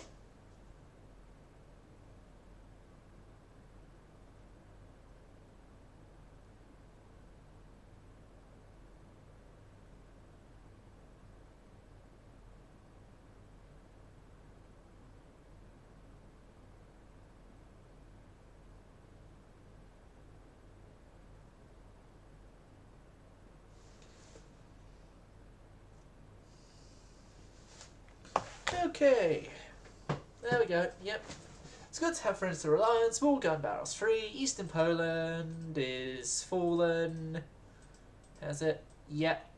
Okay, there we go, yep. It's good to have friends to rely on. Small gun barrels free. Eastern Poland is fallen. Has it? Yep.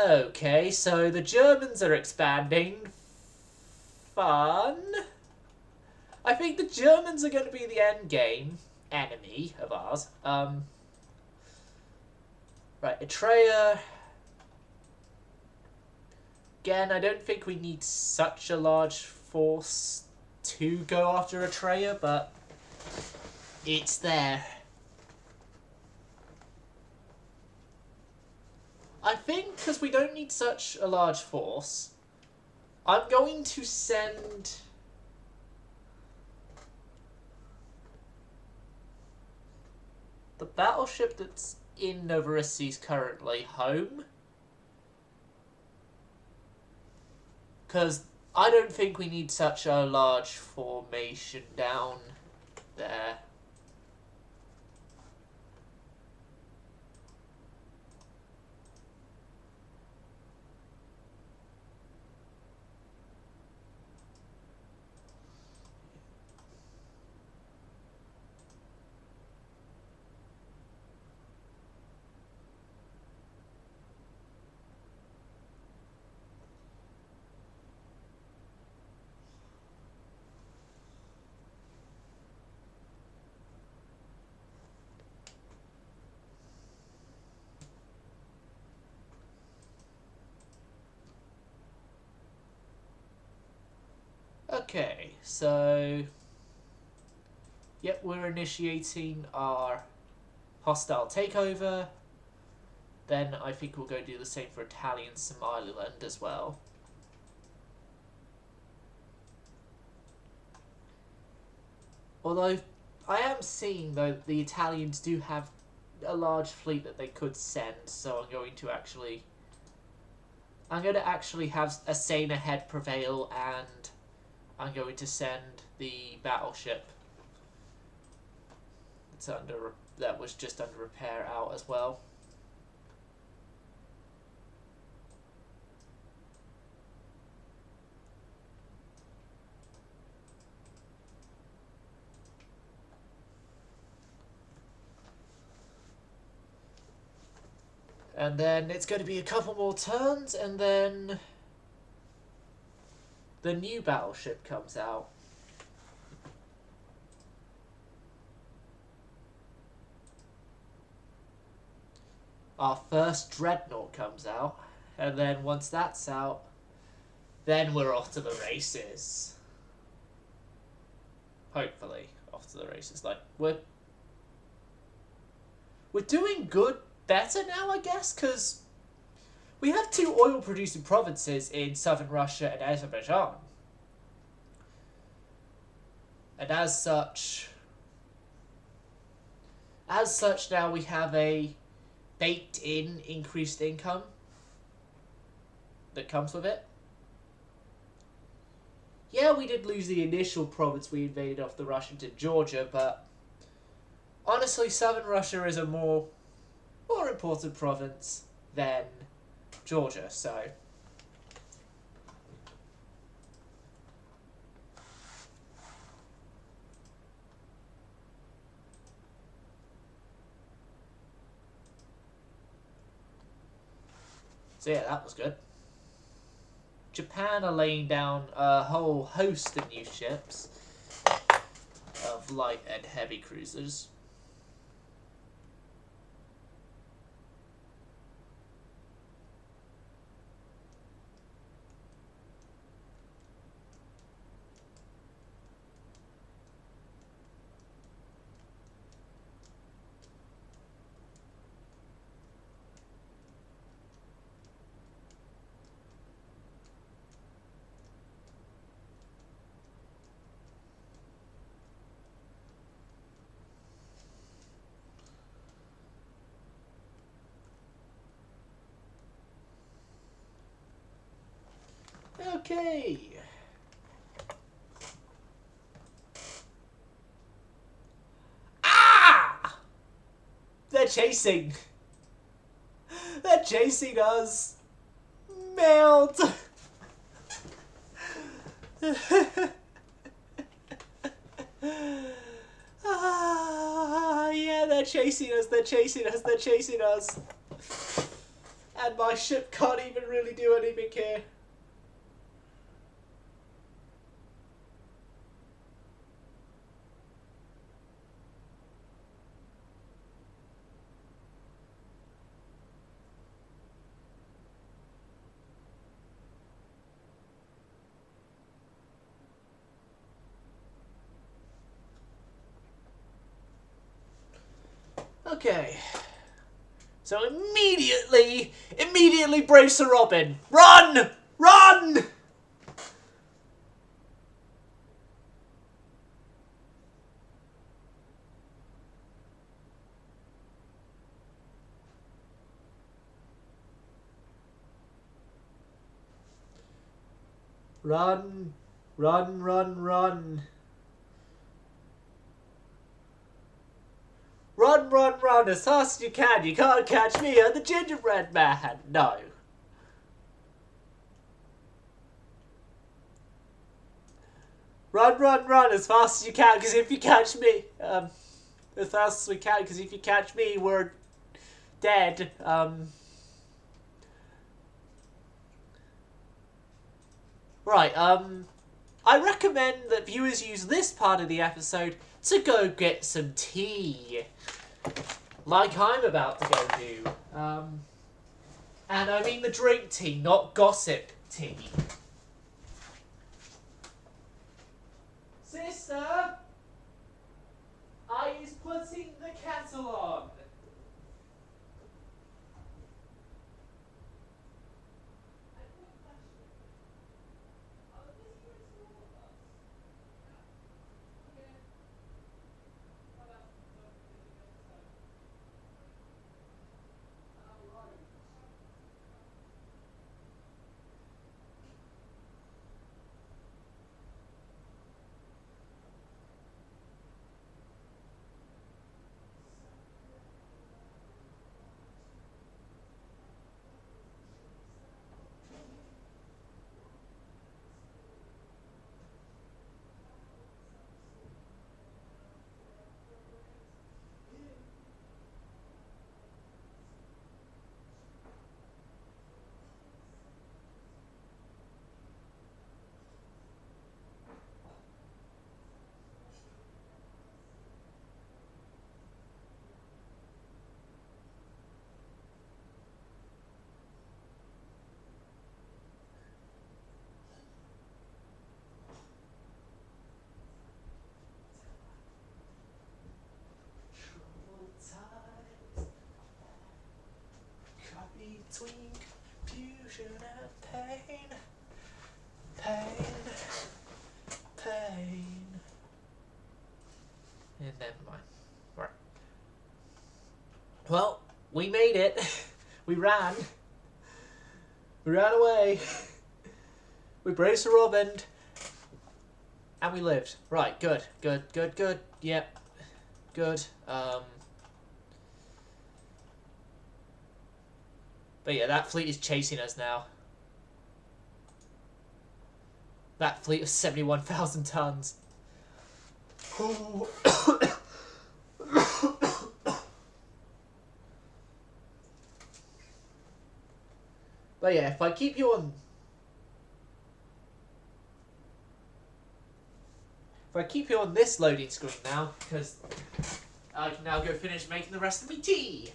Okay, so the Germans are expanding. Fun. I think the Germans are going to be the end game enemy of ours. Right, Atreya. Again, I don't think we need such a large force to go after Atreya, but it's there. I think because we don't need such a large force, I'm going to send the battleship that's in Novorossiysk currently home. Because I don't think we need such a large formation down there. Okay, so yep, we're initiating our hostile takeover. Then I think we'll go do the same for Italian Somaliland as well. Although I am seeing though the Italians do have a large fleet that they could send, so I'm going to actually have a saner head prevail, and I'm going to send the battleship that was just under repair out as well. And then it's going to be a couple more turns, and then the new battleship comes out. Our first Dreadnought comes out, and then once that's out, then we're off to the races. Hopefully, off to the races. Like, we're doing good, better now, I guess, because we have 2 oil-producing provinces in southern Russia and Azerbaijan. And as such now we have a baked-in increased income that comes with it. Yeah, we did lose the initial province we invaded off the Russians in Georgia, but honestly, southern Russia is a more important province than Georgia, so yeah, that was good. Japan are laying down a whole host of new ships of light and heavy cruisers. Okay. Ah! They're chasing. They're chasing us. Melt. Yeah, they're chasing us. They're chasing us. They're chasing us. And my ship can't even really do anything here. Okay. So immediately brace a Robin. Run! Run! Run. Run, run, run. Run, run, run as fast as you can. You can't catch me. I'm the gingerbread man. No. Run, run, run as fast as you can, because if you catch me, as fast as we can, because if you catch me, we're dead. Right, I recommend that viewers use this part of the episode to go get some tea. Like I'm about to go do. And I mean the drink tea, not gossip tea. Sister, I is putting the kettle on. Well, we made it. We ran. We ran away. We braved Sir Robin. And we lived. Right, good. Yep. Good. But yeah, that fleet is chasing us now. That fleet of 71,000 tons. But yeah, if I keep you on... If I keep you on this loading screen now, because I can now go finish making the rest of my tea.